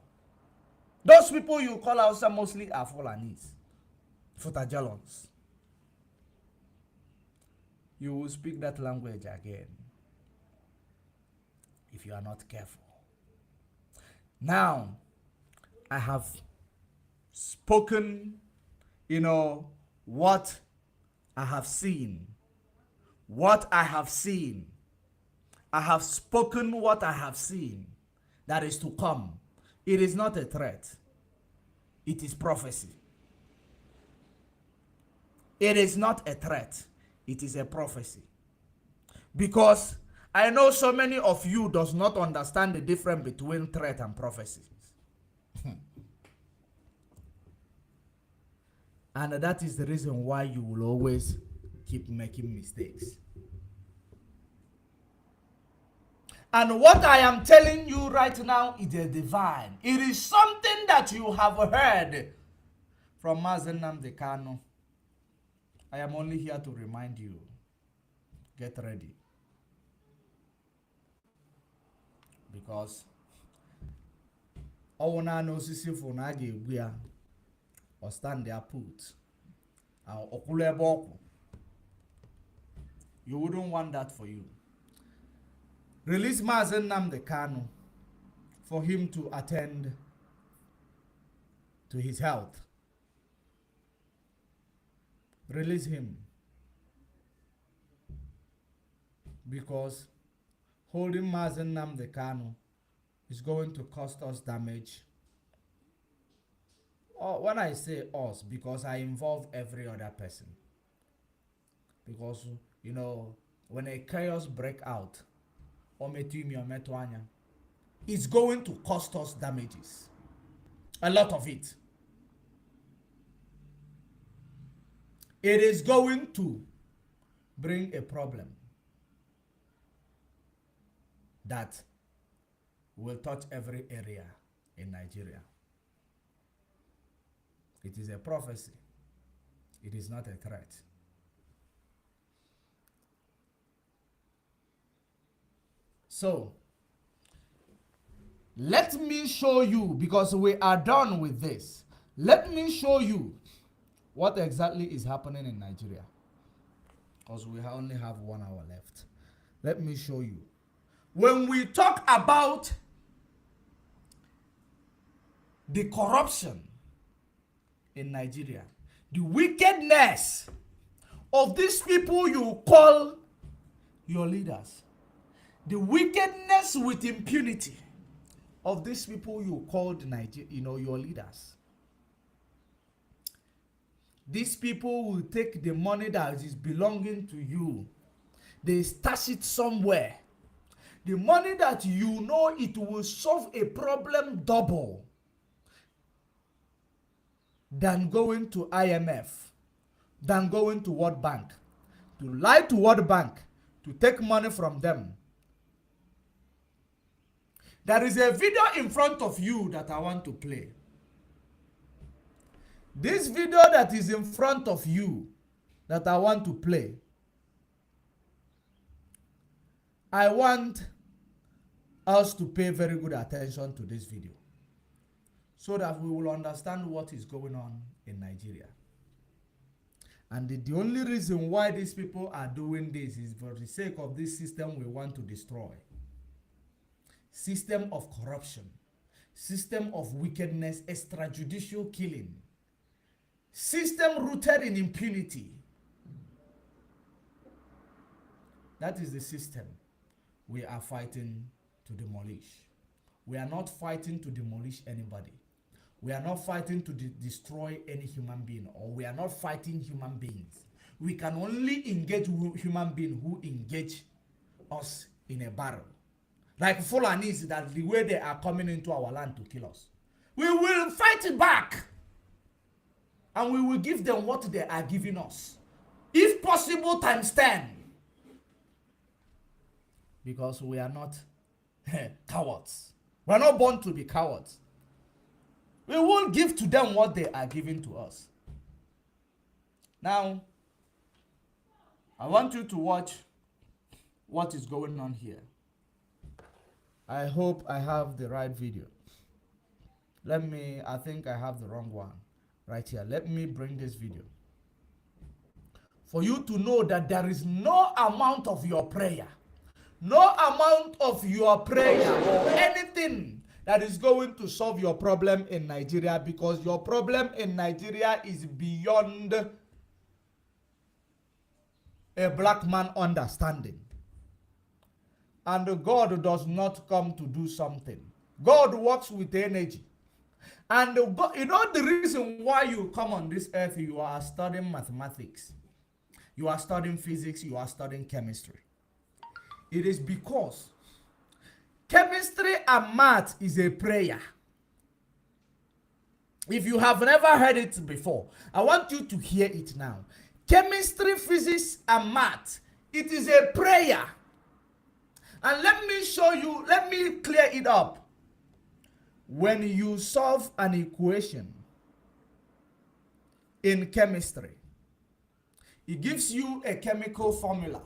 Those people you call Hausa mostly are Fulanis, Futajalons. You will speak that language again if you are not careful. Now, I have spoken, what I have seen. What I have seen. I have spoken what I have seen that is to come. It is not a threat. It is prophecy. It is not a threat. It is a prophecy. Because I know so many of you does not understand the difference between threat and prophecy. And that is the reason why you will always keep making mistakes. And what I am telling you right now is a divine. It is something that you have heard from Nnamdi Kanu. I am only here to remind you. Get ready. Because or stand there put. You wouldn't want that for you. Release Nnamdi Kanu for him to attend to his health. Release him. Because holding Nnamdi Kanu is going to cost us damage. Or when I say us, because I involve every other person. Because, you know, when a chaos break out, it's going to cost us damages. A lot of it. It is going to bring a problem that will touch every area in Nigeria. It is a prophecy. It is not a threat. So, let me show you, because we are done with this. Let me show you what exactly is happening in Nigeria. Because we only have 1 hour left. Let me show you. When we talk about the corruption in Nigeria, the wickedness of these people you call your leaders, the wickedness with impunity of these people you called your leaders. These people will take the money that is belonging to you. They stash it somewhere. The money that you know it will solve a problem double than going to IMF, than going to World Bank, to lie to World Bank, to take money from them. There is a video in front of you that I want to play. This video that is in front of you that I want to play, I want us to pay very good attention to this video so that we will understand what is going on in Nigeria. And the only reason why these people are doing this is for the sake of this system we want to destroy. System of corruption, system of wickedness, extrajudicial killing, system rooted in impunity. That is the system we are fighting to demolish. We are not fighting to demolish anybody. We are not fighting to destroy any human being, or we are not fighting human beings. We can only engage human beings who engage us in a battle. Like Fulanis, that the way they are coming into our land to kill us. We will fight back. And we will give them what they are giving us. If possible, times 10. Because we are not cowards. We are not born to be cowards. We won't give to them what they are giving to us. Now, I want you to watch what is going on here. I hope I have the right video. I think I have the wrong one right here. Let me bring this video. For you to know that there is no amount of your prayer, no amount of your prayer or anything that is going to solve your problem in Nigeria, because your problem in Nigeria is beyond a black man understanding. And God does not come to do something. God works with energy. And God, you know the reason why you come on this earth, you are studying mathematics. You are studying physics, you are studying chemistry. It is because chemistry and math is a prayer. If you have never heard it before, I want you to hear it now. Chemistry, physics, and math, it is a prayer. And let me show you, let me clear it up. When you solve an equation in chemistry, it gives you a chemical formula.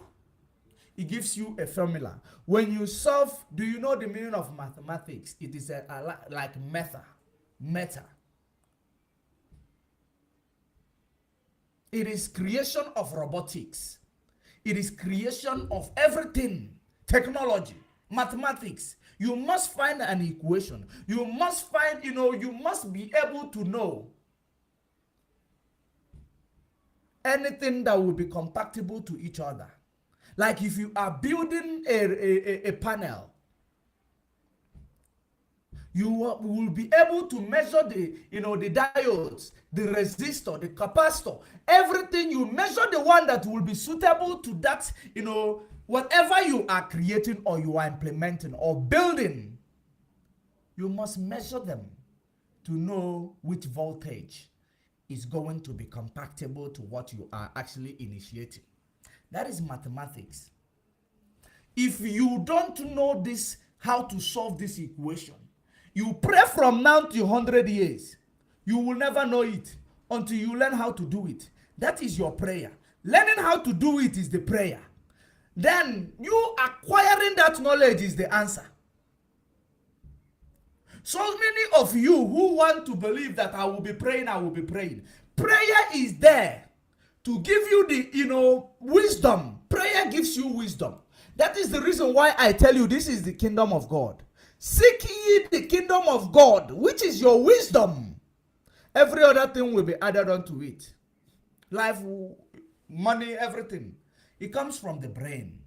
It gives you a formula. When you solve, do you know the meaning of mathematics? It is like meta. It is creation of robotics. It is creation of everything. Technology, mathematics. You must find an equation. You must find, you must be able to know anything that will be compatible to each other. Like if you are building a panel, you will be able to measure the diodes, the resistor, the capacitor, everything. You measure the one that will be suitable to that, whatever you are creating or you are implementing or building. You must measure them to know which voltage is going to be compatible to what you are actually initiating. That is mathematics. If you don't know this, how to solve this equation, you pray from now to 100 years. You will never know it until you learn how to do it. That is your prayer. Learning how to do it is the prayer. Then you acquiring that knowledge is the answer. So many of you who want to believe that I will be praying. Prayer is there to give you the, wisdom. Prayer gives you wisdom. That is the reason why I tell you this is the kingdom of God. Seek ye the kingdom of God, which is your wisdom. Every other thing will be added onto it. Life, money, everything. It comes from the brain.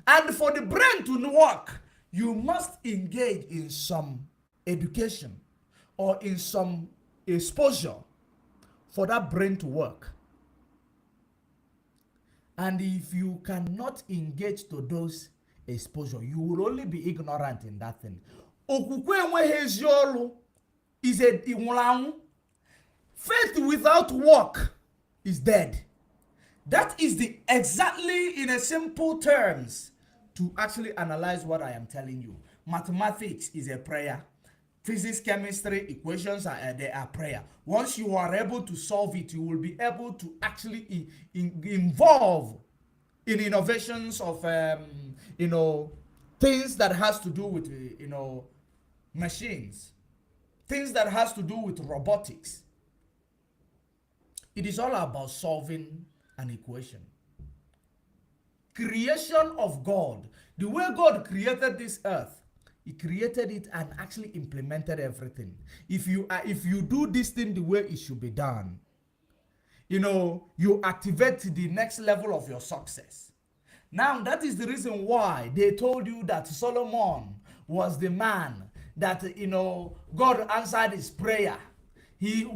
And for the brain to work, you must engage in some education or in some exposure for that brain to work. And if you cannot engage to those exposure, you will only be ignorant in that thing. Okwukwe enweghị ezi ọrụ is a ịnwụrụ. Faith without work is dead. That is the exactly in a simple terms to actually analyze what I am telling you. Mathematics is a prayer. Physics, chemistry, equations they are prayer. Once you are able to solve it, you will be able to actually involve in innovations of things that has to do with machines, things that has to do with robotics. It is all about solving an equation. Creation of God. The way God created this earth, He created it and actually implemented everything. If you do this thing the way it should be done, you activate the next level of your success. Now that is the reason why they told you that Solomon was the man that God answered his prayer.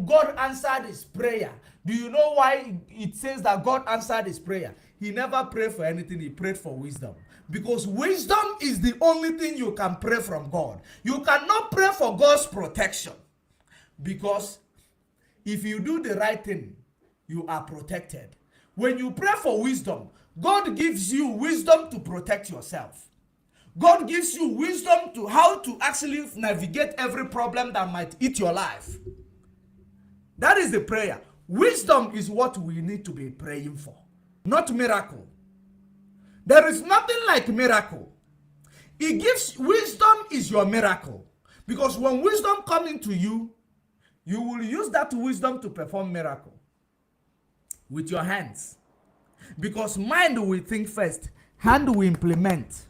God answered his prayer. Do you know why it says that God answered his prayer? He never prayed for anything. He prayed for wisdom. Because wisdom is the only thing you can pray from God. You cannot pray for God's protection. Because if you do the right thing, you are protected. When you pray for wisdom, God gives you wisdom to protect yourself. God gives you wisdom to how to actually navigate every problem that might eat your life. That is the prayer. Wisdom is what we need to be praying for, not miracle. There is nothing like miracle. It gives wisdom is your miracle. Because when wisdom comes into you, you will use that wisdom to perform miracle with your hands. Because mind will think first, hand will implement.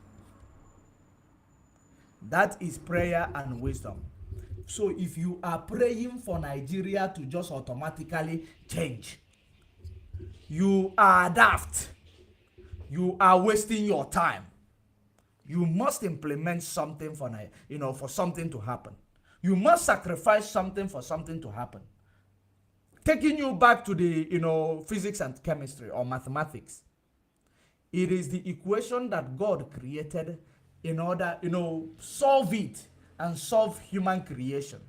That is prayer and wisdom. So if you are praying for Nigeria to just automatically change, you are daft. You are wasting your time. You must implement something for something to happen. You must sacrifice something for something to happen. Taking you back to the physics and chemistry or mathematics. It is the equation that God created in order solve it and solve human creation.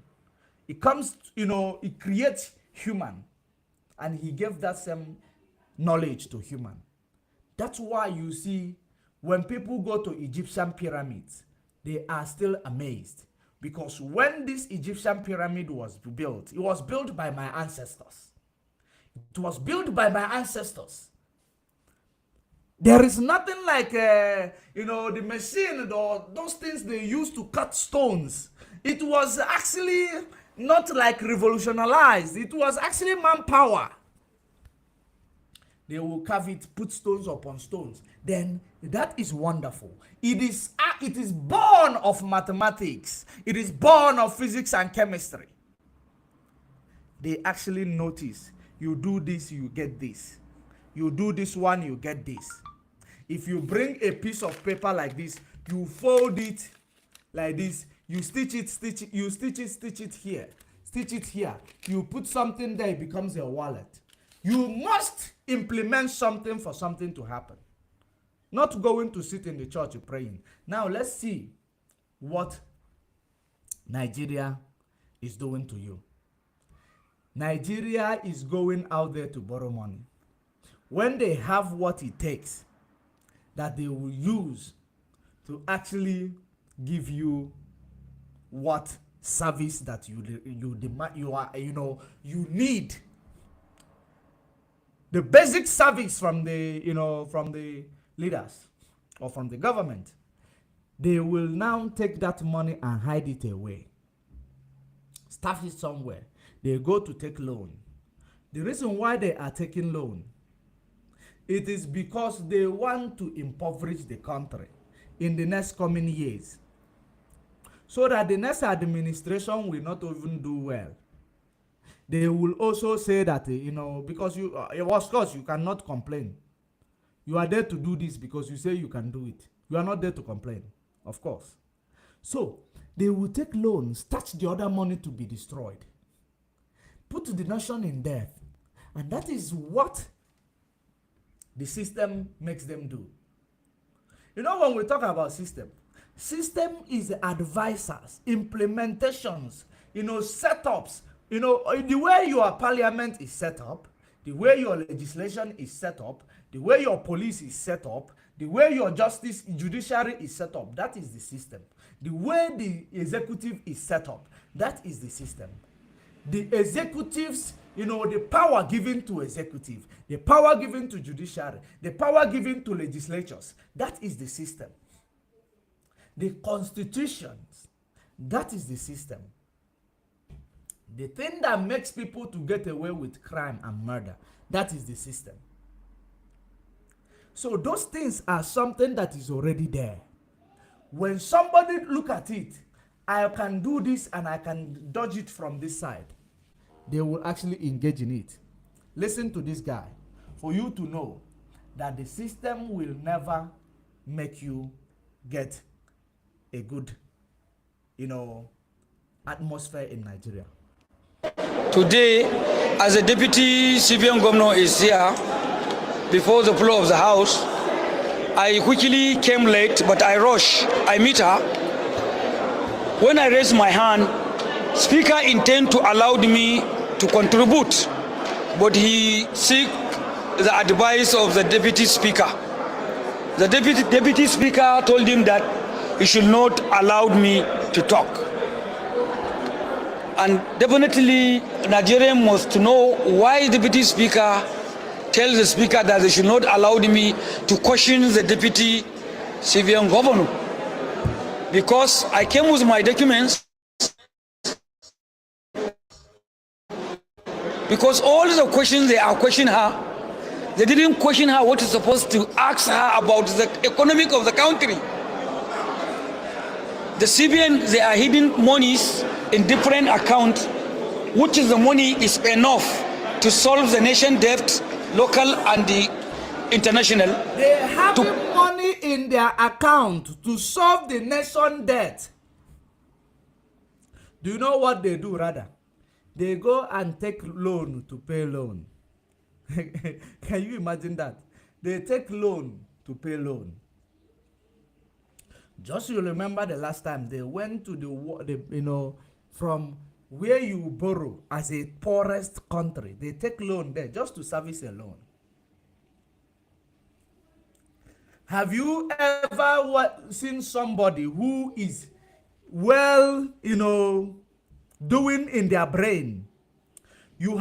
It comes, it creates human, and He gave that same knowledge to human. That's why you see when people go to Egyptian pyramids, they are still amazed. Because when this Egyptian pyramid was built, it was built by my ancestors. It was built by my ancestors. There is nothing like, the machine or those things they used to cut stones. It was actually not like revolutionized. It was actually manpower. They will carve it, put stones upon stones. Then that is wonderful. It is born of mathematics. It is born of physics and chemistry. They actually notice, you do this, you get this. You do this one, you get this. If you bring a piece of paper like this, you fold it like this, you stitch it here, stitch it here. You put something there, it becomes a wallet. You must implement something for something to happen. Not going to sit in the church praying. Now let's see what Nigeria is doing to you. Nigeria is going out there to borrow money. When they have what it takes that they will use to actually give you what service that you demand, you need. The basic service from the leaders or from the government, they will now take that money and hide it away. Stuff it somewhere. They go to take loan. The reason why they are taking loan, it is because they want to impoverish the country in the next coming years, so that the next administration will not even do well. They will also say that, because you, of course, you cannot complain. You are there to do this because you say you can do it. You are not there to complain, of course. So they will take loans, touch the other money to be destroyed, put the nation in debt. And that is what the system makes them do. When we talk about system is advisors, implementations, setups. The way your parliament is set up, the way your legislation is set up, the way your police is set up, the way your judiciary is set up, that is the system. The way the executive is set up, that is the system. The executives, the power given to executive, the power given to judiciary, the power given to legislatures, that is the system. The constitutions, that is the system. The thing that makes people to get away with crime and murder, that is the system. So those things are something that is already there. When somebody look at it, I can do this and I can dodge it from this side, they will actually engage in it. Listen to this guy for you to know that the system will never make you get a good, atmosphere in Nigeria. Today, as a deputy civilian governor is here before the floor of the house, I quickly came late, but I rush. I meet her. When I raise my hand, Speaker intend to allow me to contribute, but he seek the advice of the deputy speaker. The deputy speaker told him that he should not allow me to talk. And definitely, Nigerians must know why the deputy speaker tells the speaker that they should not allow me to question the deputy civilian governor. Because I came with my documents, because all the questions they are questioning her, they didn't question her what is supposed to ask her about the economic of the country. The CBN, they are hiding monies in different accounts, which is the money is enough to solve the nation debt, local and the international. They have money in their account to solve the nation debt. Do you know what they do rather? They go and take loan to pay loan. Can you imagine that? They take loan to pay loan. Just you remember the last time they went to the from where you borrow as a poorest country, they take loan there just to service a loan. Have you ever seen somebody who is well, doing in their brain? You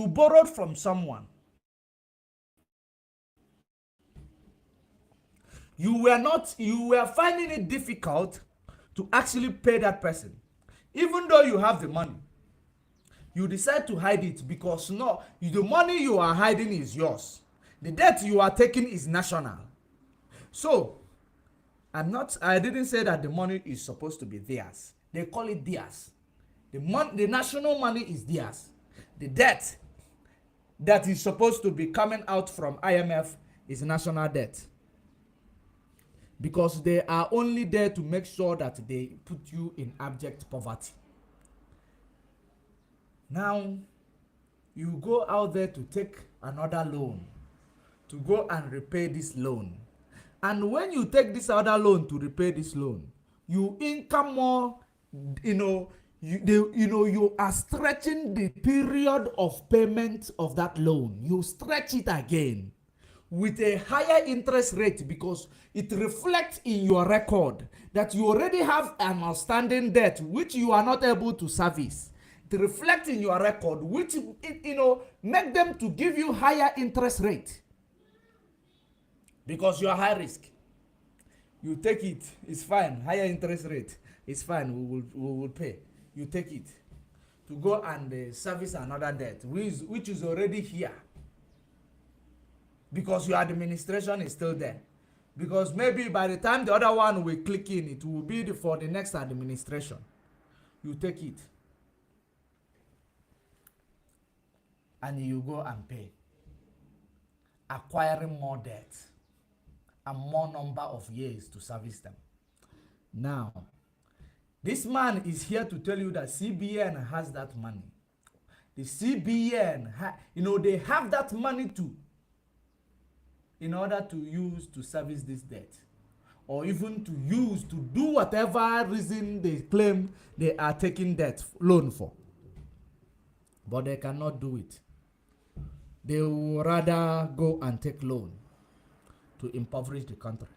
borrowed from someone. You were finding it difficult to actually pay that person. Even though you have the money, you decide to hide it because the money you are hiding is yours. The debt you are taking is national. So, I didn't say that the money is supposed to be theirs. They call it theirs. The national money is theirs. The debt that is supposed to be coming out from IMF is national debt. Because they are only there to make sure that they put you in abject poverty. Now, you go out there to take another loan, to go and repay this loan. And when you take this other loan to repay this loan, you income more, you are stretching the period of payment of that loan. You stretch it again with a higher interest rate because it reflects in your record that you already have an outstanding debt which you are not able to service. It reflects in your record which, make them to give you higher interest rate because you are high risk. You take it, it's fine, higher interest rate, it's fine, we will pay. You take it to go and service another debt which is already here. Because your administration is still there. Because maybe by the time the other one will click in, it will be for the next administration. You take it. And you go and pay. Acquiring more debt. And more number of years to service them. Now, this man is here to tell you that CBN has that money. The CBN, they have that money too. In order to use to service this debt, or even to use to do whatever reason they claim they are taking debt loan for. But they cannot do it. They will rather go and take loan to impoverish the country.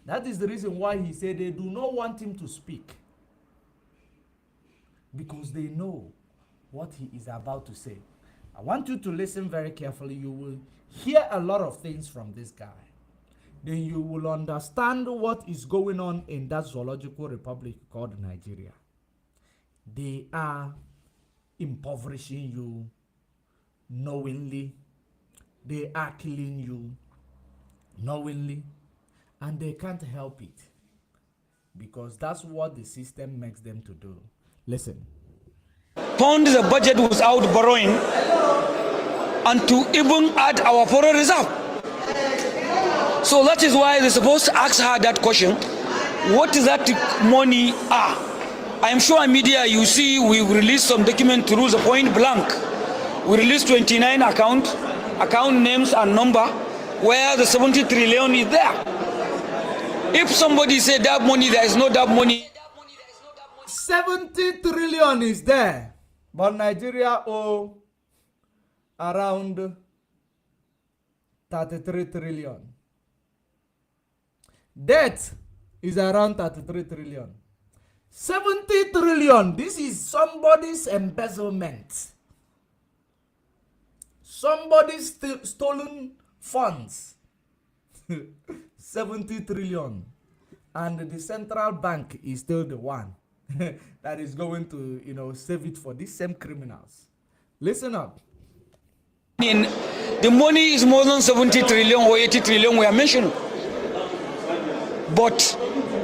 That is the reason why he said they do not want him to speak. Because they know what he is about to say. I want you to listen very carefully. You will hear a lot of things from this guy. Then you will understand what is going on in that zoological republic called Nigeria. They are impoverishing you knowingly. They are killing you knowingly. And they can't help it. Because that's what the system makes them to do. Listen. Pound the budget without borrowing and to even add our foreign reserve. So that is why they're supposed to ask her that question. What is that money are? I am sure in media you see we released some document to the point blank. We released 29 account names and number where the 70 trillion is there. If somebody said that money, there is no that money. 70 trillion is there. But Nigeria owe around 33 trillion. Debt is around 33 trillion. 70 trillion. This is somebody's embezzlement. Somebody's stolen funds. 70 trillion. And the central bank is still the one that is going to, save it for these same criminals. Listen up. The money is more than 70 trillion or 80 trillion we are mentioning. But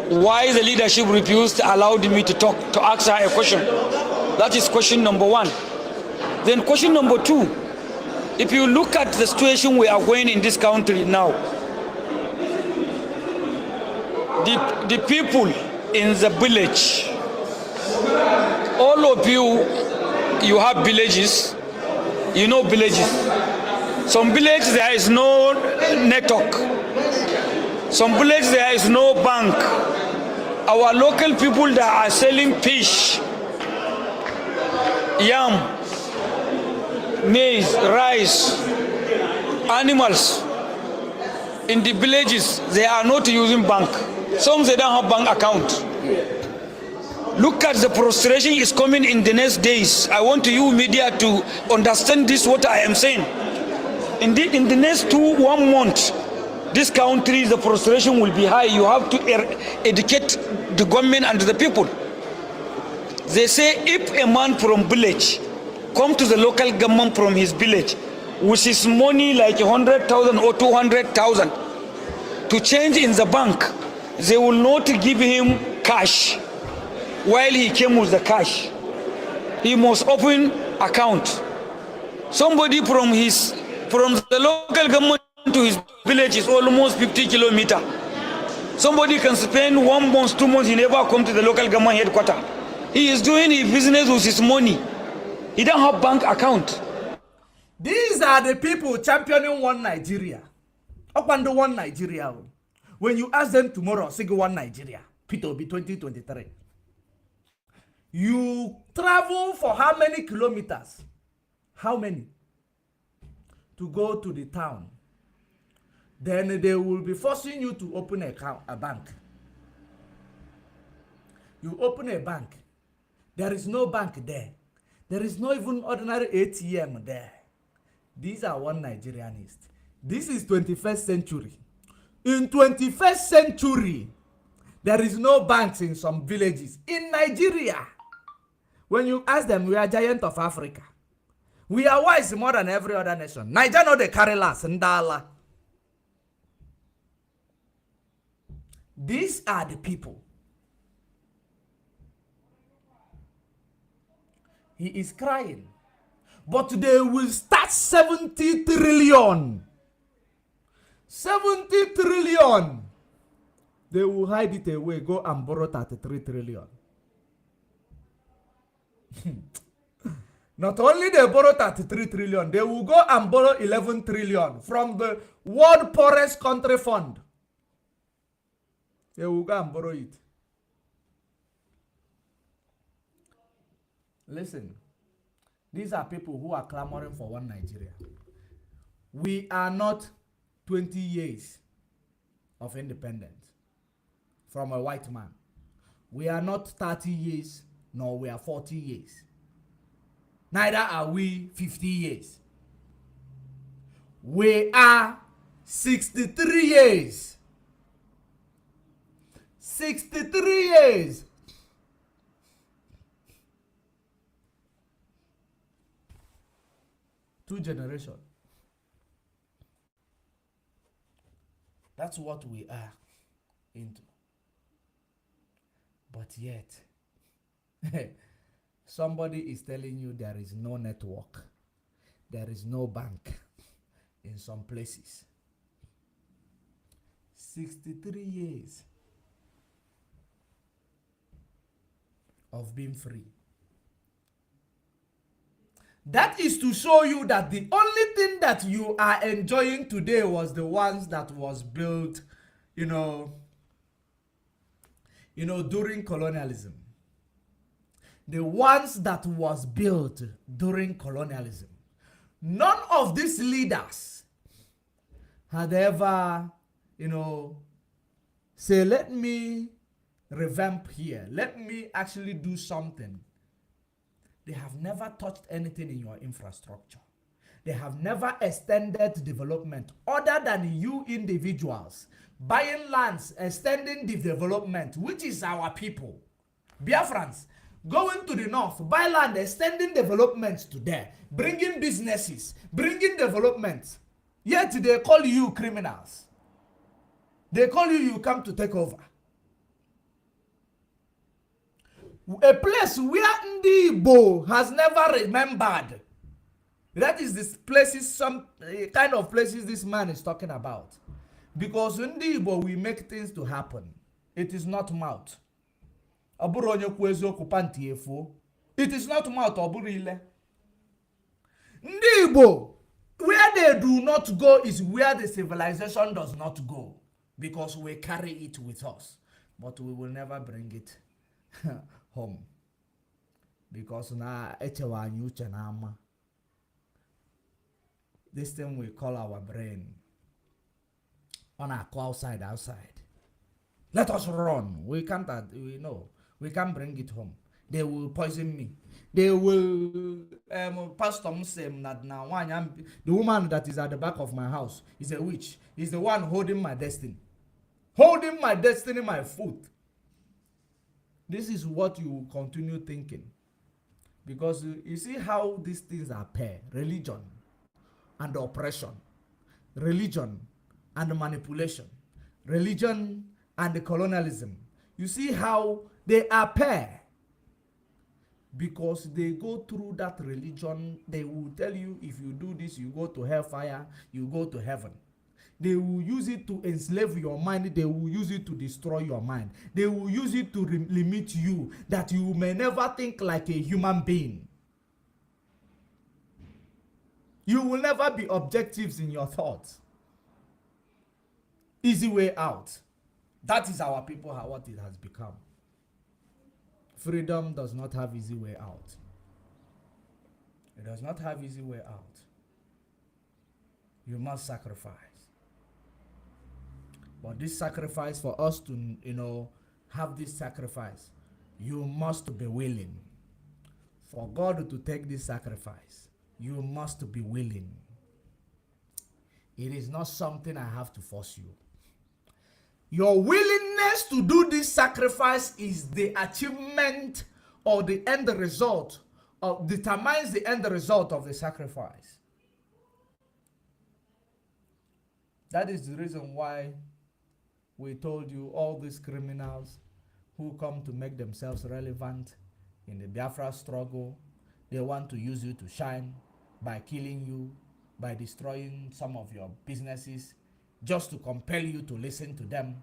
why the leadership refused to allow me to talk, to ask her a question? That is question number one. Then question number two, if you look at the situation we are going in this country now, the people in the village, all of you have villages, you know villages. Some villages there is no network. Some villages there is no bank. Our local people that are selling fish, yam, maize, rice, animals, in the villages they are not using bank. Some they don't have bank account. Look at the prostration is coming in the next days. I want you media to understand this what I am saying. Indeed, in the next 1 month, this country, the prostration will be high. You have to educate the government and the people. They say if a man from village come to the local government from his village with his money like 100,000 or 200,000 to change in the bank, they will not give him cash while he came with the cash. He must open account. Somebody from the local government to his village is almost 50 kilometers. Somebody can spend 1 month, 2 months, he never come to the local government headquarters. He is doing his business with his money. He don't have bank account. These are the people championing one Nigeria. Up under one Nigeria. When you ask them tomorrow, say one Nigeria. Peter be 2023. You travel for how many kilometers? How many? To go to the town. Then they will be forcing you to open a bank. You open a bank. There is no bank there. There is no even ordinary ATM there. These are one Nigerianist. This is 21st century. In 21st century, there is no banks in some villages. In Nigeria, when you ask them, we are giant of Africa. We are wise more than every other nation. Nigeria no they carry last. Ndala. These are the people. He is crying. But they will start 70 trillion. 70 trillion. They will hide it away, go and borrow 33 trillion. Not only they borrow 33 trillion, they will go and borrow 11 trillion from the World Poorest Country Fund. They will go and borrow it. Listen, these are people who are clamoring for one Nigeria. We are not 20 years of independence from a white man. We are not 30 years, nor we are 40 years. Neither are we 50 years. We are 63 years. 63 years. Two generations. That's what we are into. But yet, somebody is telling you there is no network, there is no bank in some places. 63 years of being free. That is to show you that the only thing that you are enjoying today was the ones that was built, during colonialism. The ones that was built during colonialism. None of these leaders had ever, say, let me revamp here. Let me actually do something. They have never touched anything in your infrastructure. They have never extended development other than you individuals buying lands, extending the development, which is our people. Biafrans, going to the north, buy land, extending developments to there, bringing businesses, bringing development. Yet they call you criminals. They call you come to take over. A place where Ndi Igbo has never remembered. That is this places, some kind of places this man is talking about. Because Ndi Igbo we make things to happen. It is not mouth. It is not mouth. Ndi Igbo, where they do not go is where the civilization does not go. Because we carry it with us. But we will never bring it home. Because now this thing we call our brain on our outside. Let us run. We can't bring it home. They will poison me. They will Pastor Muslim that now the woman that is at the back of my house is a witch. Is the one holding my destiny. Holding my destiny, my foot. This is what you will continue thinking. Because you see how these things are pair. Religion and oppression, religion and manipulation, religion and colonialism. You see how they are pair, because they go through that religion. They will tell you, if you do this, you go to hellfire, you go to heaven. They will use it to enslave your mind. They will use it to destroy your mind. They will use it to limit you, that you may never think like a human being. You will never be objectives in your thoughts. Easy way out. That is our people, what it has become. Freedom does not have easy way out. It does not have easy way out. You must sacrifice. But this sacrifice, for us to, have this sacrifice, you must be willing. For God to take this sacrifice, you must be willing. It is not something I have to force you. Your willingness to do this sacrifice is the achievement or the end result, or determines the end result of the sacrifice. That is the reason why we told you all these criminals who come to make themselves relevant in the Biafra struggle, they want to use you to shine by killing you, by destroying some of your businesses, just to compel you to listen to them.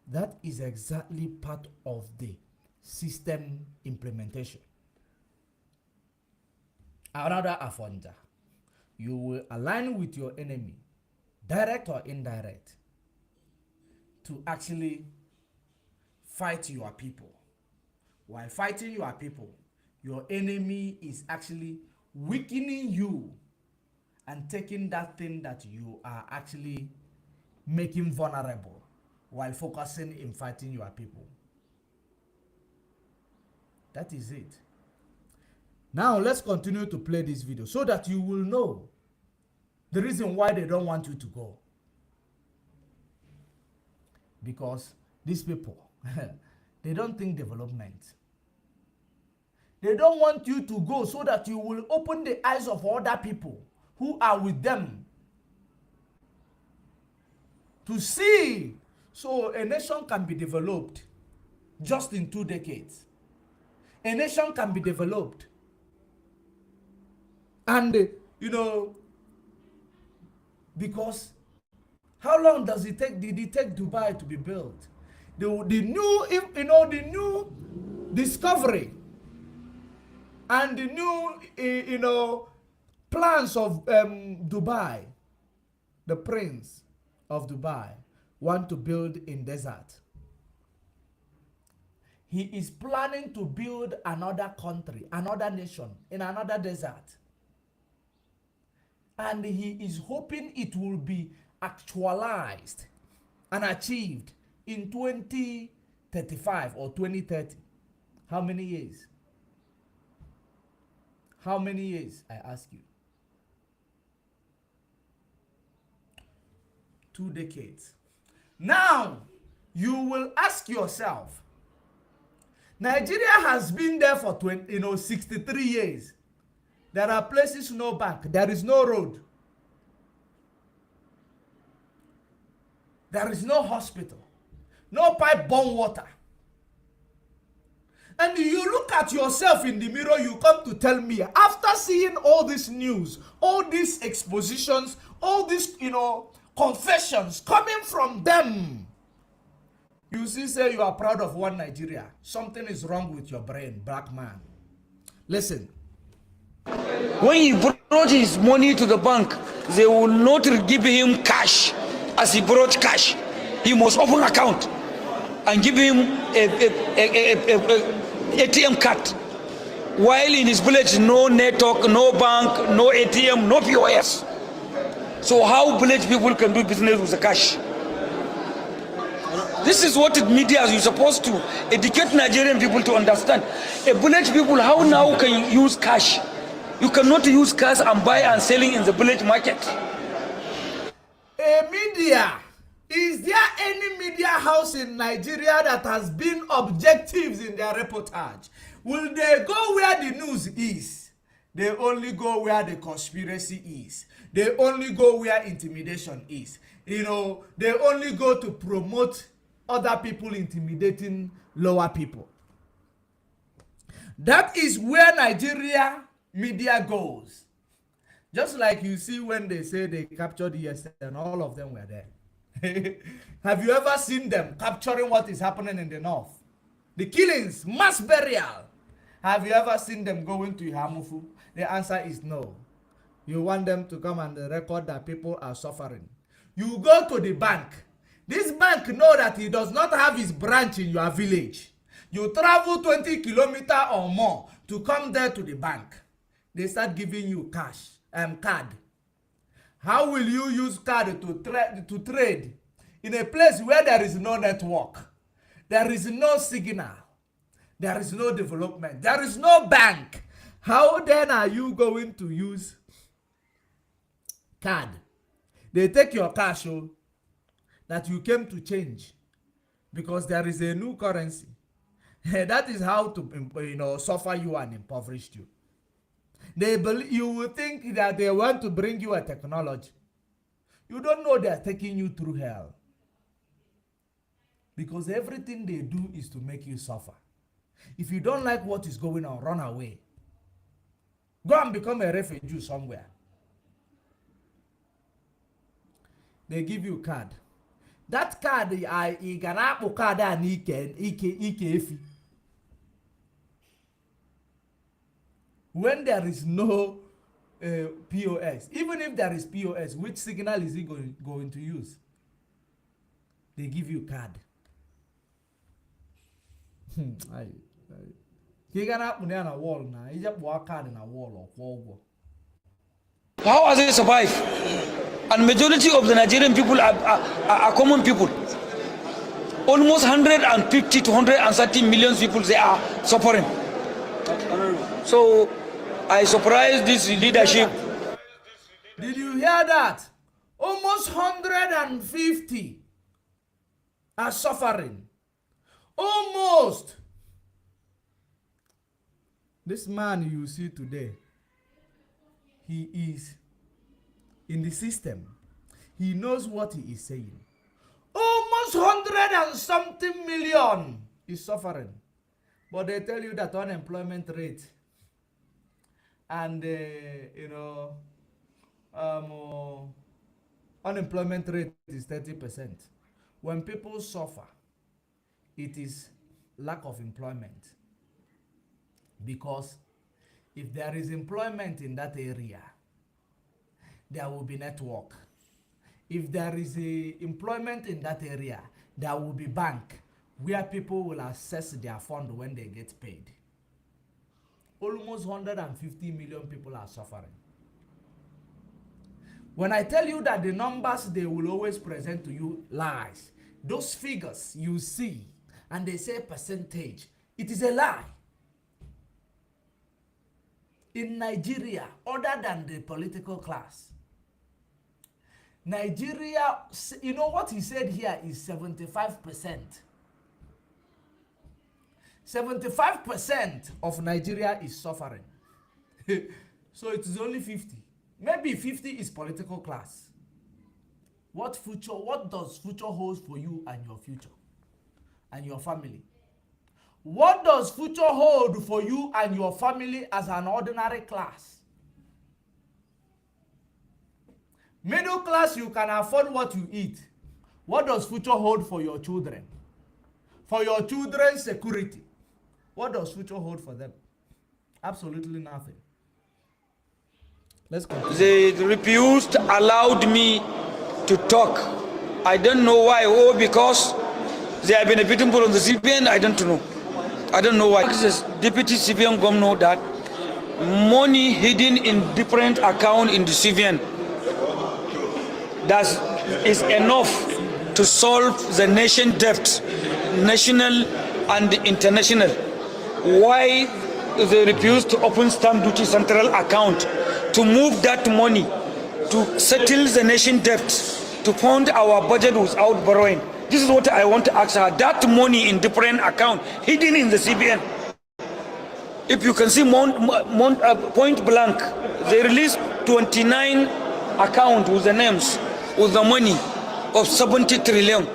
That is exactly part of the system implementation. Another affonja. You will align with your enemy, direct or indirect, to actually fight your people. While fighting your people, your enemy is actually weakening you and taking that thing that you are actually making vulnerable while focusing in fighting your people. That is it. Now let's continue to play this video so that you will know the reason why they don't want you to go. Because these people, they don't think development. They don't want you to go so that you will open the eyes of other people who are with them to see. So a nation can be developed just in 2 decades. A nation can be developed. And, because how long does it take? Did it take Dubai to be built? The new discovery and the new, plans of Dubai, the prince of Dubai want to build in desert. He is planning to build another country, another nation in another desert. And he is hoping it will be actualized and achieved in 2035 or 2030. How many years? How many years, I ask you? 2 decades. Now, you will ask yourself, Nigeria has been there for 63 years. There are places no bank. There is no road. There is no hospital. No pipe-borne water. And you look at yourself in the mirror, you come to tell me, after seeing all this news, all these expositions, all these, confessions coming from them, you see, say you are proud of one Nigeria. Something is wrong with your brain, black man. Listen. When he brought his money to the bank, they will not give him cash as he brought cash. He must open account and give him a ATM card. While in his village, no network, no bank, no ATM, no POS. So how village people can do business with the cash? This is what media is supposed to educate Nigerian people to understand. A village people, how now can you use cash? You cannot use cash and buy and selling in the village market. A media. Is there any media house in Nigeria that has been objectives in their reportage? Will they go where the news is? They only go where the conspiracy is. They only go where intimidation is. You know, they only go to promote other people intimidating lower people. That is where Nigeria media goes. Just like you see when they say they captured ESN and all of them were there. Have you ever seen them capturing what is happening in the north? The killings, mass burial. Have you ever seen them going to Ihamufu? The answer is no. You want them to come and record that people are suffering. You go to the bank. This bank know that he does not have his branch in your village. You travel 20 kilometers or more to come there to the bank. They start giving you cash and card. How will you use card to trade in a place where there is no network? There is no signal. There is no development. There is no bank. How then are you going to use card? They take your cash that you came to change because there is a new currency. That is how to suffer you and impoverish you. You will think that they want to bring you a technology. You don't know they are taking you through hell. Because everything they do is to make you suffer. If you don't like what is going on, run away. Go and become a refugee somewhere. They give you card. That card, you can apple card and Ike. When there is no POS, even if there is POS, which signal is he going to use? They give you card. He can happen on a wall now. He just walk card in a wall or wall. How are they survive? And majority of the Nigerian people are common people. Almost 150 to 130 million people, they are suffering. So I surprised this leadership. Did you hear that? Almost 150 are suffering. Almost. This man you see today, he is in the system. He knows what he is saying. Almost 100 and something million is suffering. But they tell you that unemployment rate and unemployment rate is 30%. When people suffer, it is lack of employment. Because if there is employment in that area, there will be network. If there is employment in that area, there will be bank where people will access their fund when they get paid. Almost 150 million people are suffering. When I tell you that the numbers they will always present to you lies, those figures you see and they say percentage, it is a lie. In Nigeria, other than the political class, Nigeria, you know what he said here is 75%. 75% of Nigeria is suffering. So it is only 50. Maybe 50 is political class. What does future hold for you and your future and your family? What does future hold for you and your family as an ordinary class? Middle class, you can afford what you eat. What does future hold for your children? For your children's security. What does future hold for them? Absolutely nothing. Let's continue. They refused, allowed me to talk. I don't know why. Oh, because they have been benefiting from the CBN. I don't know. I don't know why. This is Deputy CBN Governor that money hidden in different accounts in the CBN that is enough to solve the nation debt, national and international. Why they refuse to open stamp duty central account to move that money to settle the nation debt, to fund our budget without borrowing? This is what I want to ask her. That money in different account hidden in the CBN, If you can see point blank, they released 29 accounts with the names, with the money of 70 trillion.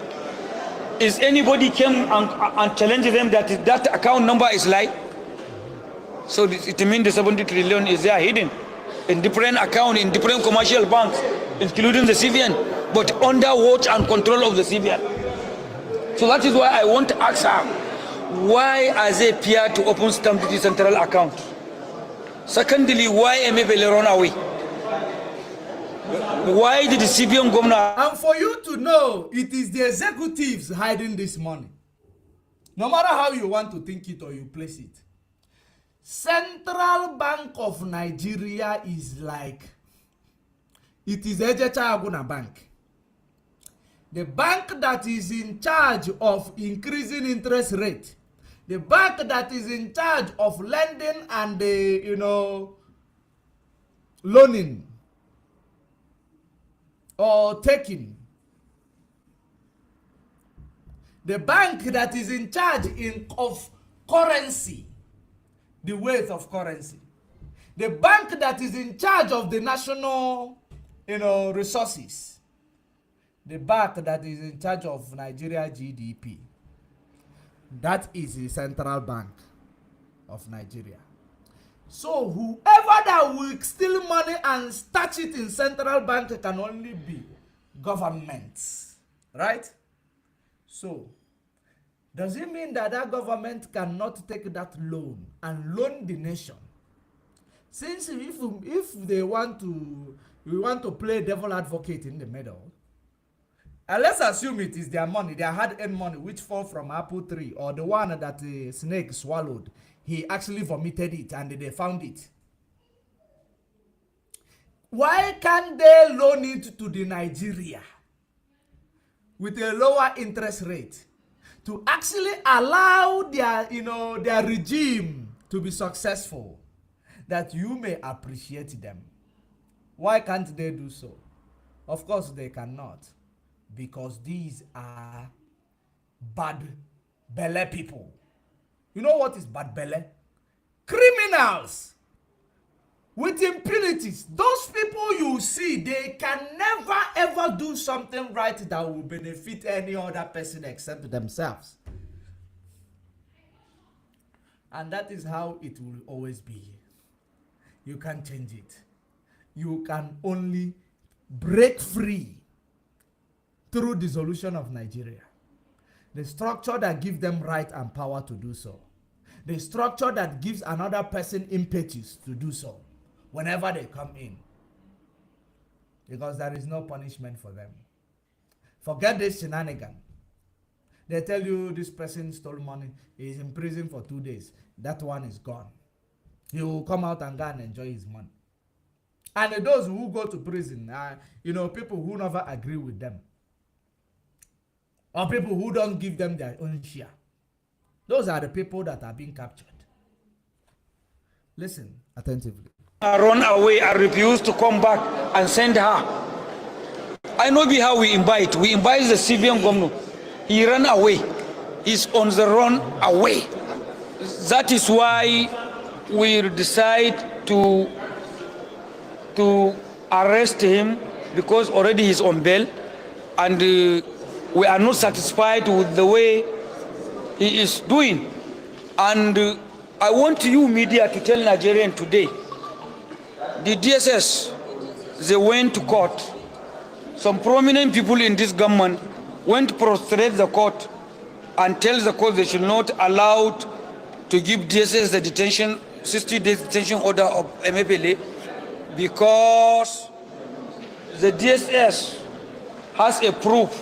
Is anybody came and challenge them that that account number is lie? So it means the 70 trillion is there hidden in different accounts, in different commercial banks, including the CBN, but under watch and control of the CBN. So that is why I want to ask her, why are they fear to open stamp duty central account? Secondly, why MFL run away? Why did the CBN governor? And for you to know, it is the executives hiding this money. No matter how you want to think it or you place it. Central Bank of Nigeria is like, it is Ejecha Aguna Bank. The bank that is in charge of increasing interest rate. The bank that is in charge of lending and, loaning or taking. The bank that is in charge of currency, the weight of currency. The bank that is in charge of the national, resources. The bank that is in charge of Nigeria GDP. That is the Central Bank of Nigeria. So whoever that will steal money and stash it in Central Bank can only be governments, right? So does it mean that that government cannot take that loan and loan the nation? Since if they want to play devil advocate in the middle, and let's assume it is their money, their hard-earned money, which fall from apple tree, or the one that the snake swallowed. He actually vomited it and they found it. Why can't they loan it to the Nigeria with a lower interest rate to actually allow their regime to be successful, that you may appreciate them? Why can't they do so? Of course they cannot, because these are bad belle people. You know what is bad belle? Criminals with impunities. Those people you see, they can never ever do something right that will benefit any other person except themselves. And that is how it will always be. You can't change it. You can only break free through dissolution of Nigeria. The structure that gives them right and power to do so. The structure that gives another person impetus to do so whenever they come in. Because there is no punishment for them. Forget this shenanigan. They tell you this person stole money, he is in prison for 2 days. That one is gone. He will come out and go and enjoy his money. And those who go to prison are, people who never agree with them. Or people who don't give them their own share. Those are the people that are being captured. Listen attentively. Run away and refuse to come back and send her. I know how we invite the civilian governor. He ran away. He's on the run away. That is why we decide to arrest him, because already he's on bail, and we are not satisfied with the way he is doing. And I want you media to tell Nigerians today, the DSS, they went to court. Some prominent people in this government went to prostrate the court and tell the court they should not allow to give DSS the detention, 60-day detention order of MFLA, because the DSS has a proof.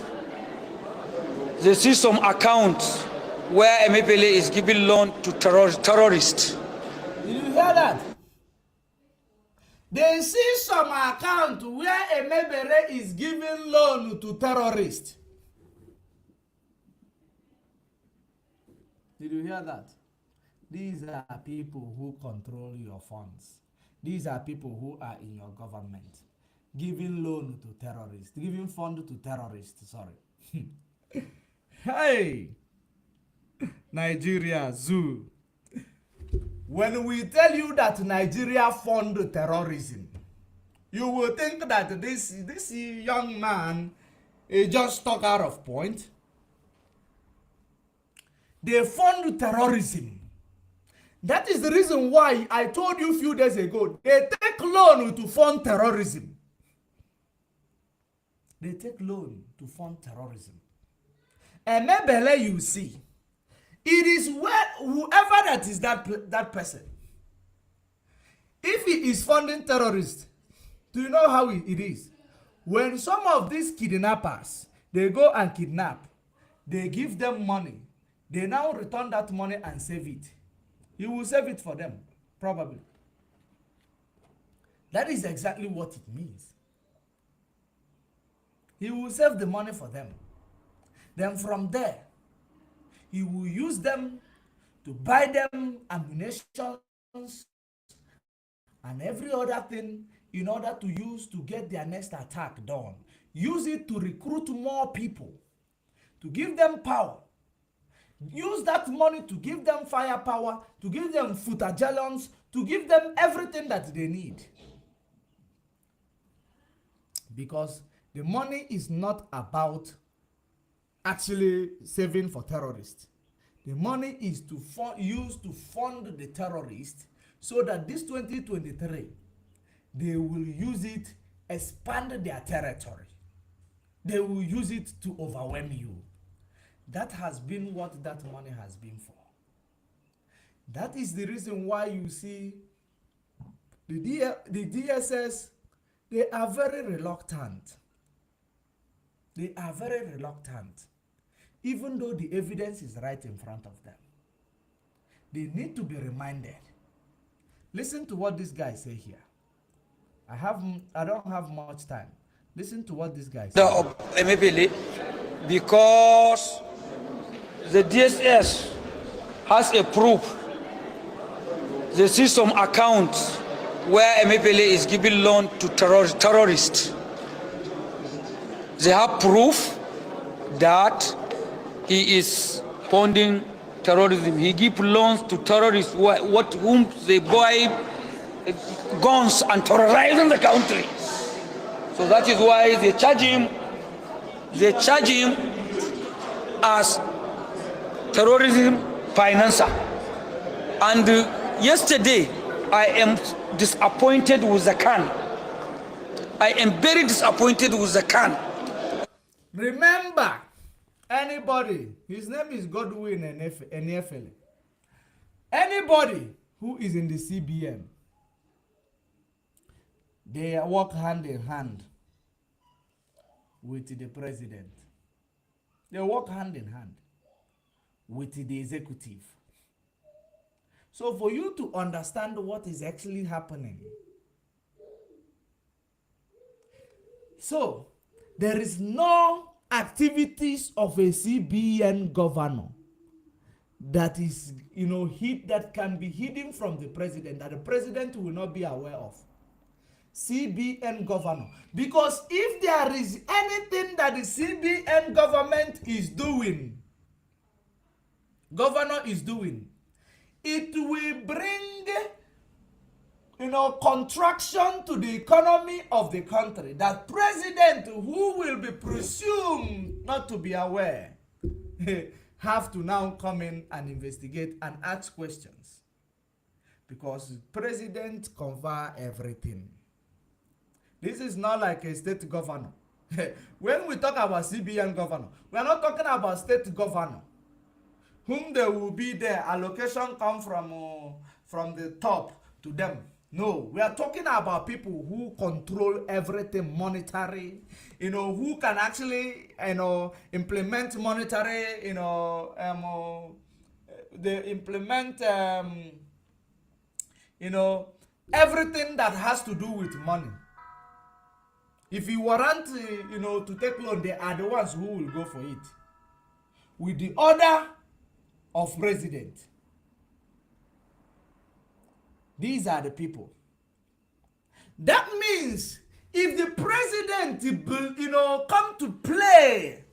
They see some accounts where MFLA is giving loan to terrorists. Did you hear that? They see some account where MFLA is giving loan to terrorists. Did you hear that? These are people who control your funds. These are people who are in your government, giving loan to terrorists, giving fund to terrorists, sorry. Hey! Nigeria, zoo. When we tell you that Nigeria fund terrorism, you will think that this young man just talk out of point. They fund terrorism. That is the reason why I told you a few days ago, they take loan to fund terrorism. They take loan to fund terrorism. And maybe you see, it is whoever that is that person. If he is funding terrorists, do you know how it is? When some of these kidnappers, they go and kidnap, they give them money, they now return that money and save it. He will save it for them, probably. That is exactly what it means. He will save the money for them. Then from there, he will use them to buy them ammunition and every other thing in order to use to get their next attack done. Use it to recruit more people, to give them power. Use that money to give them firepower, to give them futagelons, to give them everything that they need. Because the money is not about actually saving for terrorists. The money is to used to fund the terrorists so that this 2023, they will use it, expand their territory. They will use it to overwhelm you. That has been what that money has been for. That is the reason why you see the DSS, they are very reluctant. They are very reluctant, even though the evidence is right in front of them. They need to be reminded. Listen to what this guy say here. I don't have much time. Listen to what this guy said. Because the DSS has a proof. They see some accounts where MPLA is giving loan to terrorists. They have proof that he is funding terrorism. He gives loans to terrorists whom they buy guns and terrorizing the country. So that is why they charge him as terrorism financer. And yesterday, I am disappointed with the Khan. I am very disappointed with the Khan. Remember, anybody, his name is Godwin Eneifele. Anybody who is in the CBN, they work hand in hand with the president. They work hand in hand with the executive. So for you to understand what is actually happening, so there is no activities of a CBN governor that is, that can be hidden from the president, that the president will not be aware of. CBN governor. Because if there is anything that the CBN government is doing, governor is doing, it will bring, contraction to the economy of the country. That president, who will be presumed not to be aware, have to now come in and investigate and ask questions. Because president confer everything. This is not like a state governor. When we talk about CBN governor, we are not talking about state governor, whom there will be their allocation come from the top to them. No, we are talking about people who control everything monetary, who can actually, implement monetary, they implement, everything that has to do with money. If you warrant, to take loan, they are the ones who will go for it. With the order of president. These are the people. That means if the president, come to play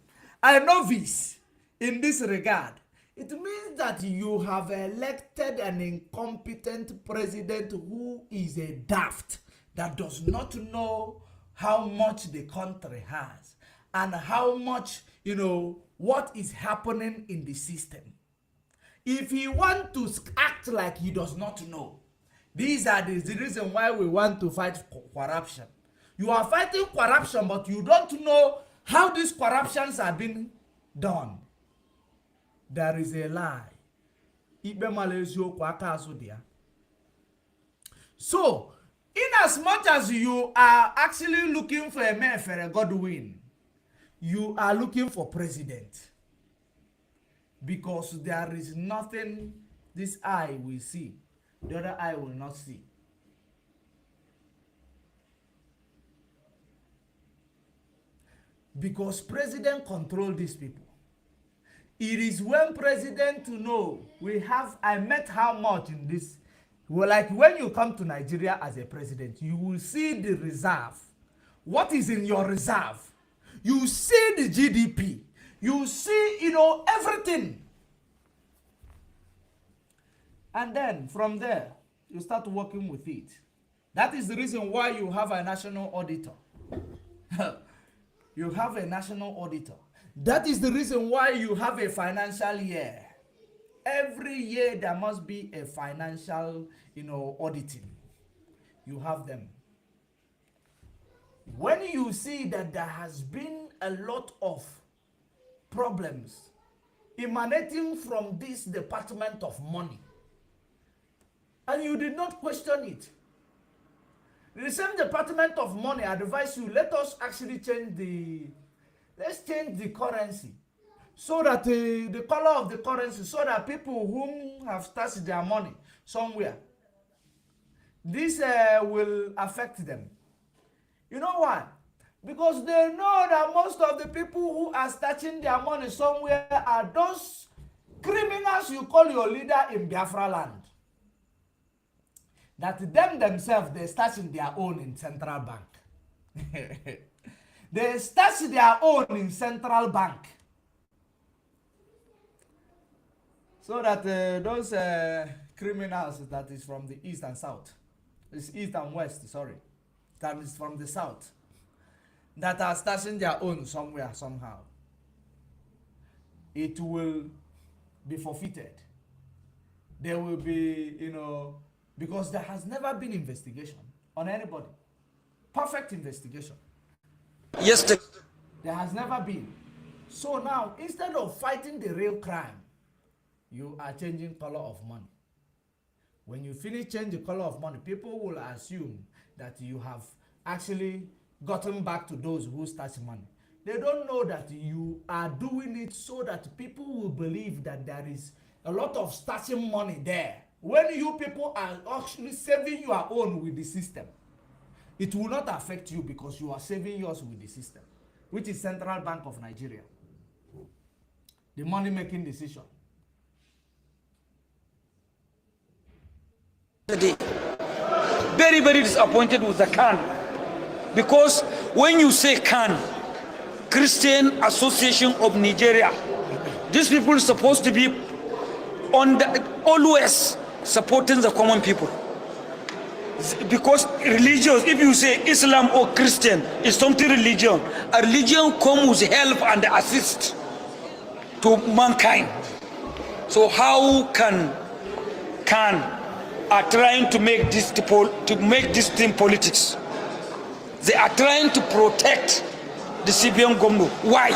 a novice in this regard, It means that you have elected an incompetent president who is a daft, that does not know how much the country has and how much, you know, what is happening in the system. If he wants to act like he does not know, these are the reason why we want to fight corruption. You are fighting corruption, but you don't know how these corruptions are being done. There is a lie. So, in as much as you are actually looking for a man for a Godwin, you are looking for president. Because there is nothing this eye will see, the other eye will not see. Because president control these people. It is when president to know, I met how much in this. Well, like when you come to Nigeria as a president, you will see the reserve. What is in your reserve? You see the GDP. You see, you know, everything. And then from there, you start working with it. That is the reason why you have a national auditor. You have a national auditor. That is the reason why you have a financial year. Every year there must be a financial, you know, auditing. You have them. When you see that there has been a lot of problems emanating from this Department of Money, and you did not question it, the same Department of Money advise you, let us actually change the currency, so that the color of the currency, so that people whom have stashed their money somewhere, this will affect them. You know why? Because they know that most of the people who are stashing their money somewhere are those criminals you call your leader in Biafra land. That them themselves, they stash in their own in central bank. They stash their own in central bank. So that those criminals that is from the east and south, it's east and west, sorry, that is from the south, that are stashing their own somewhere, somehow, it will be forfeited. There will be, you know, because there has never been investigation on anybody. Perfect investigation. Yes, there has never been. So now, instead of fighting the real crime, you are changing color of money. When you finish changing the color of money, people will assume that you have actually gotten back to those who stash money. They don't know that you are doing it so that people will believe that there is a lot of stashing money there. When you people are actually saving your own with the system, it will not affect you because you are saving yours with the system, which is Central Bank of Nigeria, the money-making decision. Very, very disappointed with the Khan, because when you say Khan, Christian Association of Nigeria, these people are supposed to be on the, always supporting the common people. Because religious, if you say Islam or Christian, is something religion. A religion comes with help and assist to mankind. So how can are trying to make this thing politics? They are trying to protect the CBN government. Why?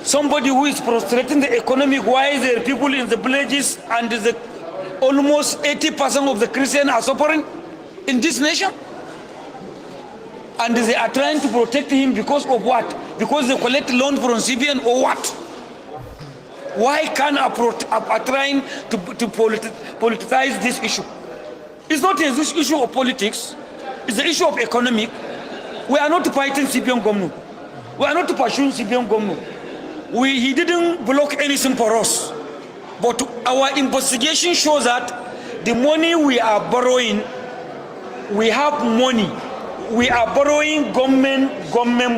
Somebody who is frustrating the economy, why there are people in the villages and almost 80% of the Christians are suffering in this nation? And they are trying to protect him because of what? Because they collect loan from CBN or what? Why can are trying to politicize this issue? It's not a this issue of politics, it's the issue of economic. We are not fighting CBN government. We are not pursuing CBN government. He didn't block anything for us. But our investigation shows that the money we are borrowing, we have money. We are borrowing government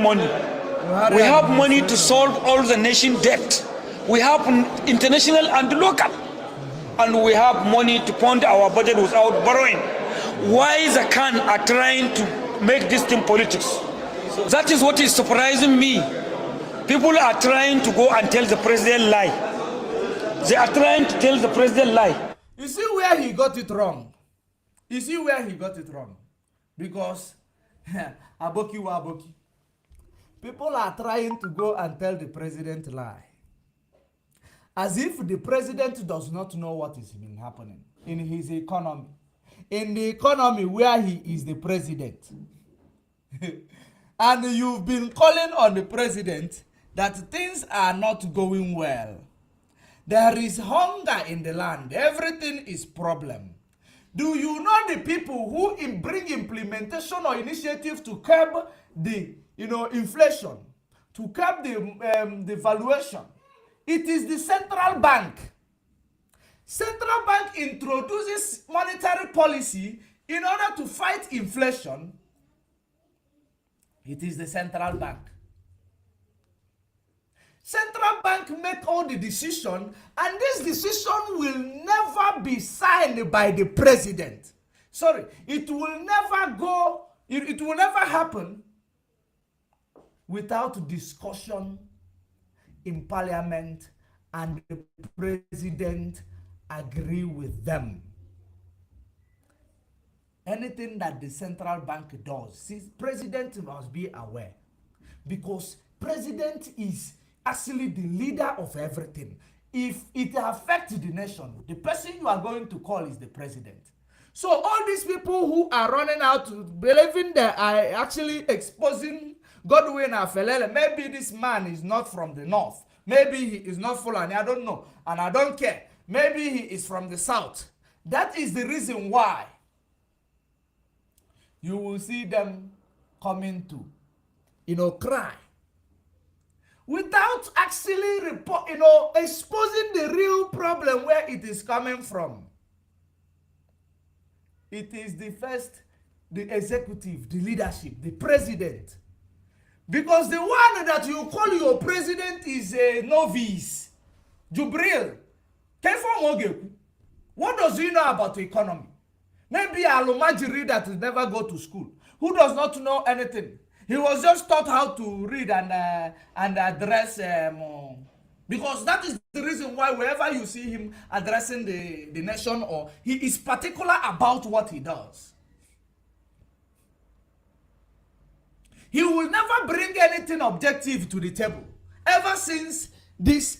money. We have money to solve all the nation debt. We have international and local. And we have money to fund our budget without borrowing. Why the Khan are trying to make this thing politics? That is what is surprising me. People are trying to go and tell the president lie. They are trying to tell the president lie. You see where he got it wrong. You see where he got it wrong. Because Aboki wa Aboki. People are trying to go and tell the president lie. As if the president does not know what is been happening in his economy. In the economy where he is the president. And you've been calling on the president that things are not going well. There is hunger in the land. Everything is problem. Do you know the people who bring implementation or initiative to curb the inflation, to curb the valuation? It is the central bank. Central bank introduces monetary policy in order to fight inflation. It is the central bank. Central bank make all the decision, and this decision will never be signed by the president. Sorry, it will never go, it will never happen without discussion in parliament and the president agree with them. Anything that the central bank does, president must be aware, because president is actually the leader of everything. If it affects the nation, the person you are going to call is the president. So all these people who are running out to believing they are actually exposing Godwin Afelele, maybe this man is not from the north, maybe he is not Fulani, I don't know, and I don't care. Maybe he is from the south. That is the reason why you will see them coming to, cry. Without actually exposing the real problem where it is coming from. It is the executive, the leadership, the president. Because the one that you call your president is a novice. Jubril. What does he know about the economy? Maybe a Alumajiri that never go to school, who does not know anything. He was just taught how to read and address, because that is the reason why wherever you see him addressing the nation, or he is particular about what he does. He will never bring anything objective to the table. Ever since this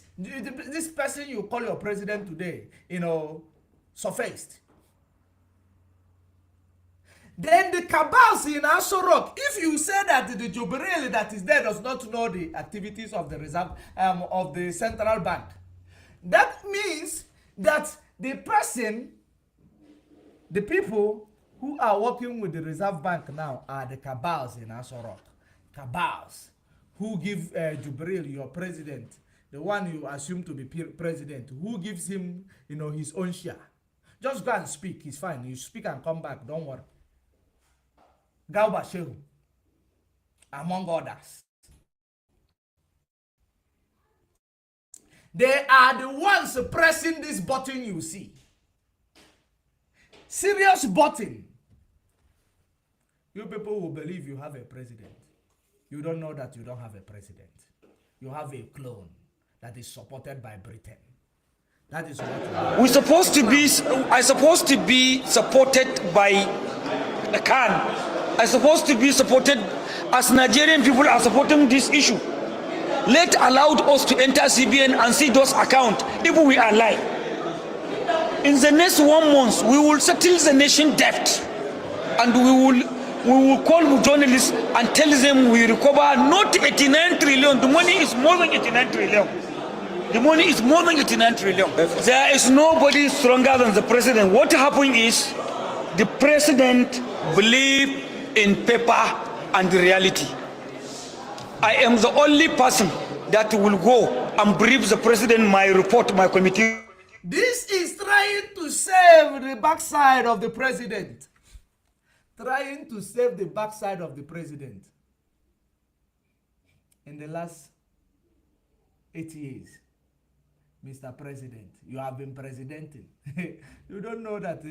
person you call your president today, surfaced. Then the cabals in Aso Rock, if you say that the Jubril that is there does not know the activities of the reserve of the central bank, that means that the people who are working with the reserve bank now are the cabals in Aso Rock. Cabals who give Jubril, your president, the one you assume to be president, who gives him, his own share. Just go and speak, it's fine. You speak and come back, don't worry. Gauba Shehu, among others. They are the ones pressing this button you see. Serious button. You people will believe you have a president. You don't know that you don't have a president. You have a clone that is supported by Britain. That is what we're supposed to be. I'm supposed to be supported by the Khan. I'm supposed to be supported as Nigerian people are supporting this issue. Let allowed us to enter CBN and see those accounts if we are alive. In the next 1 month, we will settle the nation debt, and we will call journalists and tell them we recover not 89 trillion. The money is more than 89 trillion. The money is more than 89 trillion. There is nobody stronger than the president. What happened is the president believed in paper and reality. I am the only person that will go and brief the president my report, my committee. This is trying to save the backside of the president. Trying to save the backside of the president. In the last 8 years. Mr. President. You have been presidenting. You don't know that.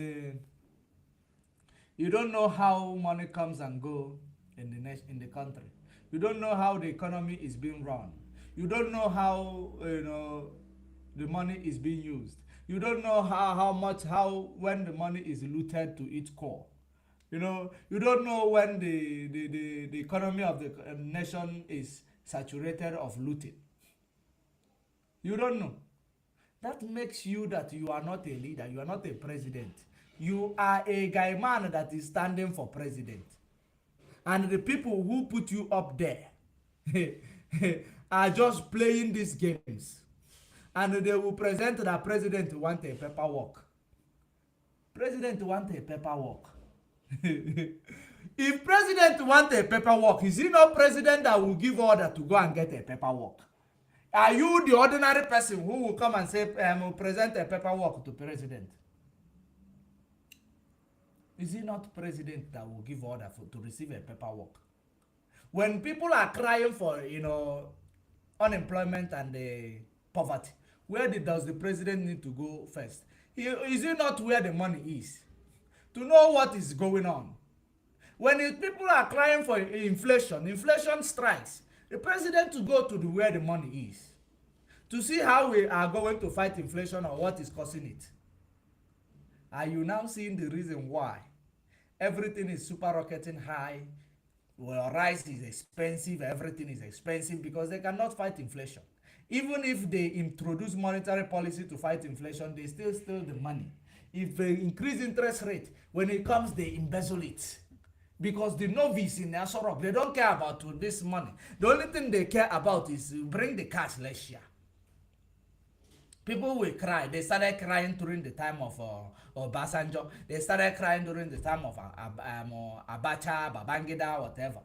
You don't know how money comes and go in the country. You don't know how the economy is being run. You don't know how the money is being used. You don't know when the money is looted to its core. You don't know when the economy of the nation is saturated of looting. You don't know. That makes you that you are not a leader. You are not a president. You are a guy man that is standing for president. And the people who put you up there are just playing these games. And they will present that president want a paperwork. President want a paperwork. If president want a paperwork, is he not president that will give order to go and get a paperwork? Are you the ordinary person who will come and say, present a paperwork to president? Is he not president that will give order to receive a paperwork? When people are crying for, unemployment and poverty, where does the president need to go first? Is it not where the money is? To know what is going on. When people are crying for inflation strikes, the president to go to where the money is. To see how we are going to fight inflation or what is causing it. Are you now seeing the reason why everything is super rocketing high? Well, rice is expensive, everything is expensive because they cannot fight inflation. Even if they introduce monetary policy to fight inflation, they still steal the money. If they increase interest rate, when it comes, they embezzle it. Because the novice in Asorok, they don't care about this money. The only thing they care about is bring the cash, let's share. People will cry. They started crying during the time of Obasanjo. They started crying during the time of Abacha, Babangida, whatever.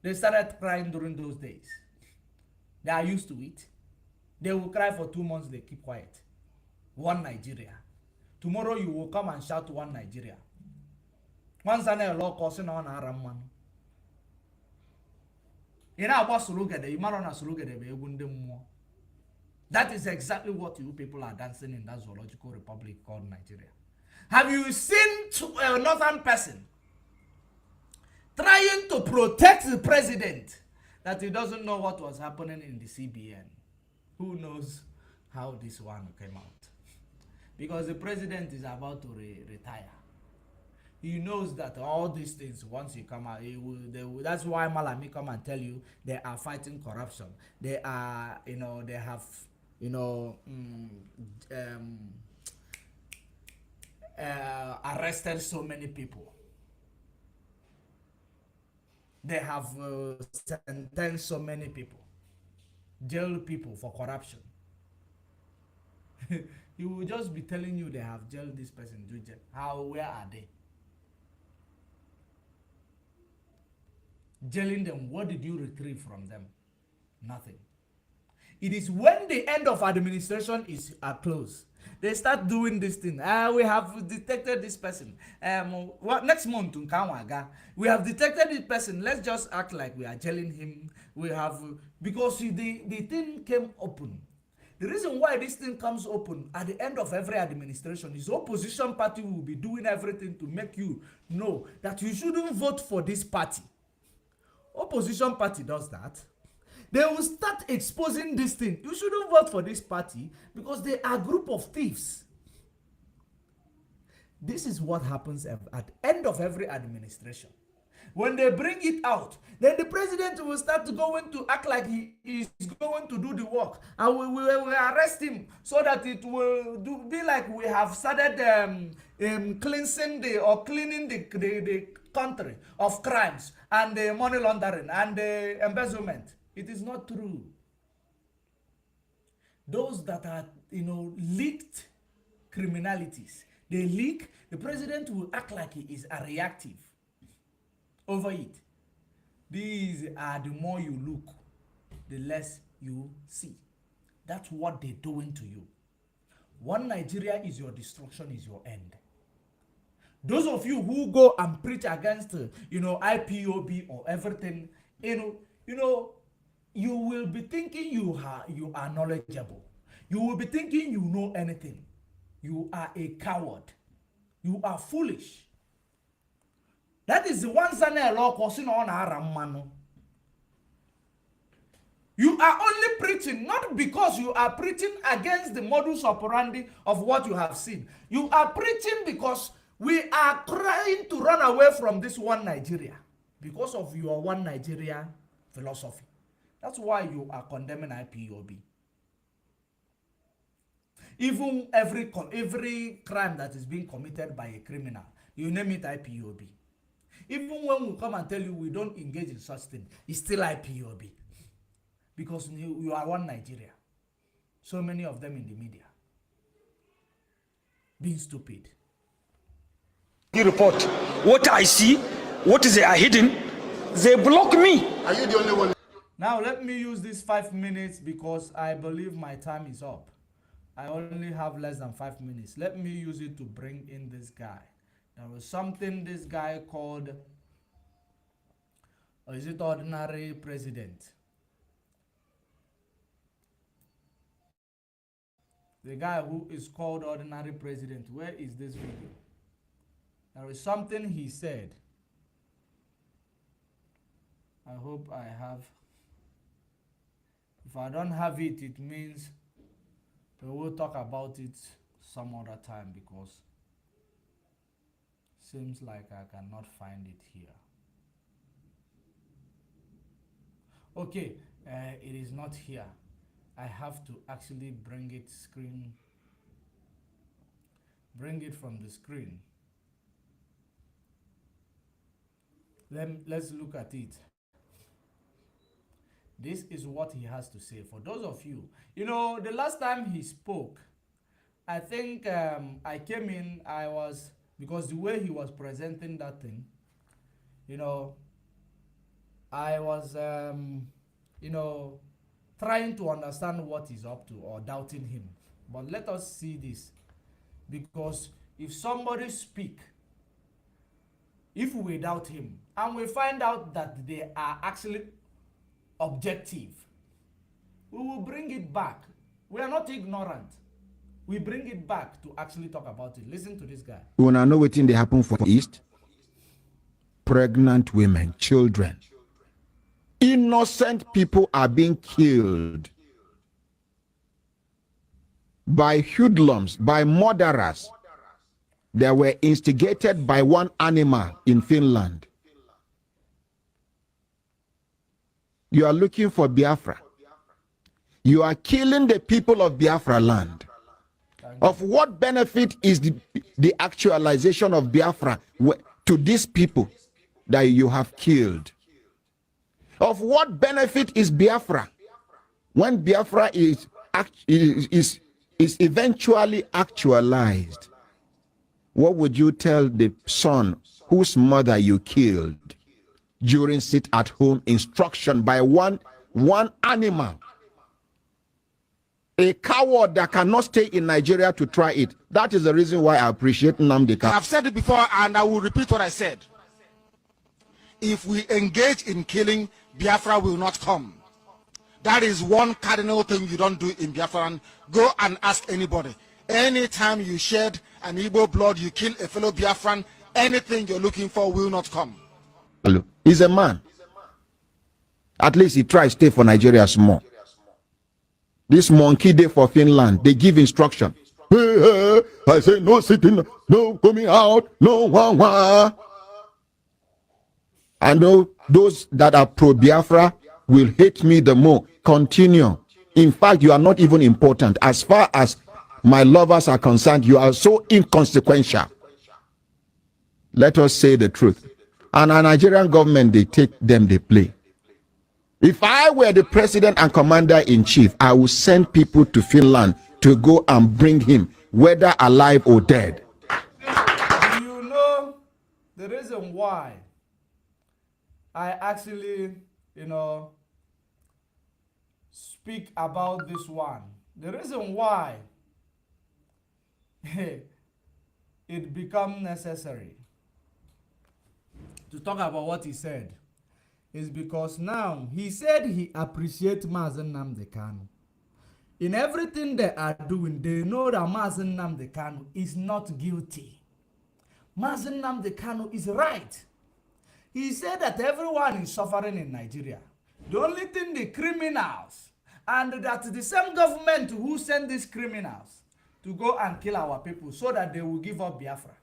They started crying during those days. They are used to it. They will cry for 2 months, they keep quiet. One Nigeria. Tomorrow you will come and shout one Nigeria. Once I know law causing on Araman. You know about Sulugade, you might on a Sulugade, be more. That is exactly what you people are dancing in that zoological republic called Nigeria. Have you seen a northern person trying to protect the president that he doesn't know what was happening in the CBN? Who knows how this one came out? Because the president is about to retire. He knows that all these things, once he come out, that's why Malami come and tell you they are fighting corruption. They are, they have, arrested so many people. They have sentenced so many people, jailed people for corruption. He will just be telling you they have jailed this person. Where are they? Jailing them, what did you retrieve from them? Nothing. It is when the end of administration is close, they start doing this thing. We have detected this person. Next month, we have detected this person. Let's just act like we are jailing him. We have, because the thing came open. The reason why this thing comes open at the end of every administration is opposition party will be doing everything to make you know that you shouldn't vote for this party. Opposition party does that. They will start exposing this thing. You shouldn't vote for this party because they are a group of thieves. This is what happens at the end of every administration. When they bring it out, then the president will start to act like he is going to do the work. And we will arrest him so that it will be like we have started cleansing cleaning the country of crimes and the money laundering and the embezzlement. It is not true. Those that are, leaked criminalities, they leak, the president will act like he is a reactive over it. These are the more you look, the less you see. That's what they're doing to you. One Nigeria is your destruction, is your end. Those of you who go and preach against, IPOB or everything, you will be thinking you are knowledgeable. You will be thinking you know anything. You are a coward. You are foolish. That is the one son law causing on Aramano. You are only preaching, not because you are preaching against the modus operandi of what you have seen. You are preaching because we are trying to run away from this one Nigeria because of your one Nigeria philosophy. That's why you are condemning IPOB. Even every crime that is being committed by a criminal, you name it IPOB. Even when we come and tell you we don't engage in such thing, it's still IPOB. Because you are one Nigeria. So many of them in the media. Being stupid. You report what I see, what is are hidden, they block me. Are you the only one? Now let me use these 5 minutes because I believe my time is up. I only have less than 5 minutes. Let me use it to bring in this guy. There was something this guy called, or is it ordinary president? The guy who is called ordinary president. Where is this video? There is something he said. I hope I have. If I don't have it, it means we will talk about it some other time because seems like I cannot find it here. Okay, it is not here. I have to actually bring it from the screen. Let's look at it. This is what he has to say. For those of you, the last time he spoke, I think I came in, because the way he was presenting that thing, I was, trying to understand what he's up to or doubting him. But let us see this. Because if somebody speak, if we doubt him, and we find out that they are actually objective, we will bring it back. We are not ignorant. We bring it back to actually talk about it. Listen to this guy. You wanna know what thing they happen for East? Pregnant women, children. Innocent people are being killed by hoodlums, by murderers that were instigated by one animal in Finland. You are looking for Biafra. You are killing the people of Biafra land. Of what benefit is the actualization of Biafra to these people that you have killed? Of what benefit is Biafra when Biafra is eventually actualized? What would you tell the son whose mother you killed during sit-at-home instruction by one animal? A coward that cannot stay in Nigeria to try it. That is the reason why I appreciate Nnamdi Kanu. I've said it before and I will repeat what I said. If we engage in killing, Biafra will not come. That is one cardinal thing you don't do in Biafra. Go and ask anybody. Anytime you shed an Igbo blood, you kill a fellow Biafran, anything you're looking for will not come. He's a man. At least he tries to stay for Nigeria small. This monkey day for Finland, they give instruction. Hey, I say no sitting, no coming out, no wah. I know those that are pro-Biafra will hate me the more. Continue. In fact, you are not even important. As far as my lovers are concerned, you are so inconsequential. Let us say the truth. And our Nigerian government, they take them, they play. If I were the president and commander-in-chief, I would send people to Finland to go and bring him, whether alive or dead. Do you know the reason why I actually, speak about this one? The reason why it become necessary to talk about what he said is because now he said he appreciates Nnamdi Kanu. In everything they are doing, they know that Nnamdi Kanu is not guilty. Nnamdi Kanu is right. He said that everyone is suffering in Nigeria. The only thing the criminals, and that the same government who sent these criminals to go and kill our people so that they will give up Biafra.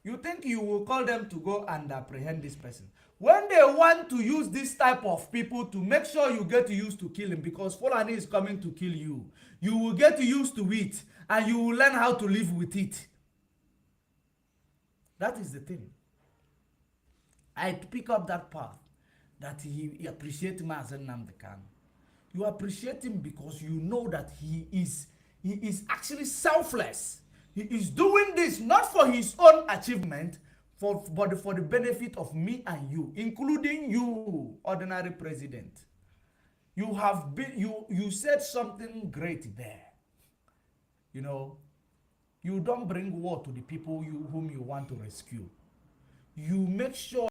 You think you will call them to go and apprehend this person? When they want to use this type of people to make sure you get used to kill him, because Fulani is coming to kill you, you will get used to it and you will learn how to live with it. That is the thing. I pick up that part that he appreciates Nnamdi Kanu. You appreciate him because you know that he is actually selfless. He is doing this not for his own achievement, but for the benefit of me and you, including you, ordinary president. You have been, you said something great there. You know, you don't bring war to the people whom you want to rescue. You make sure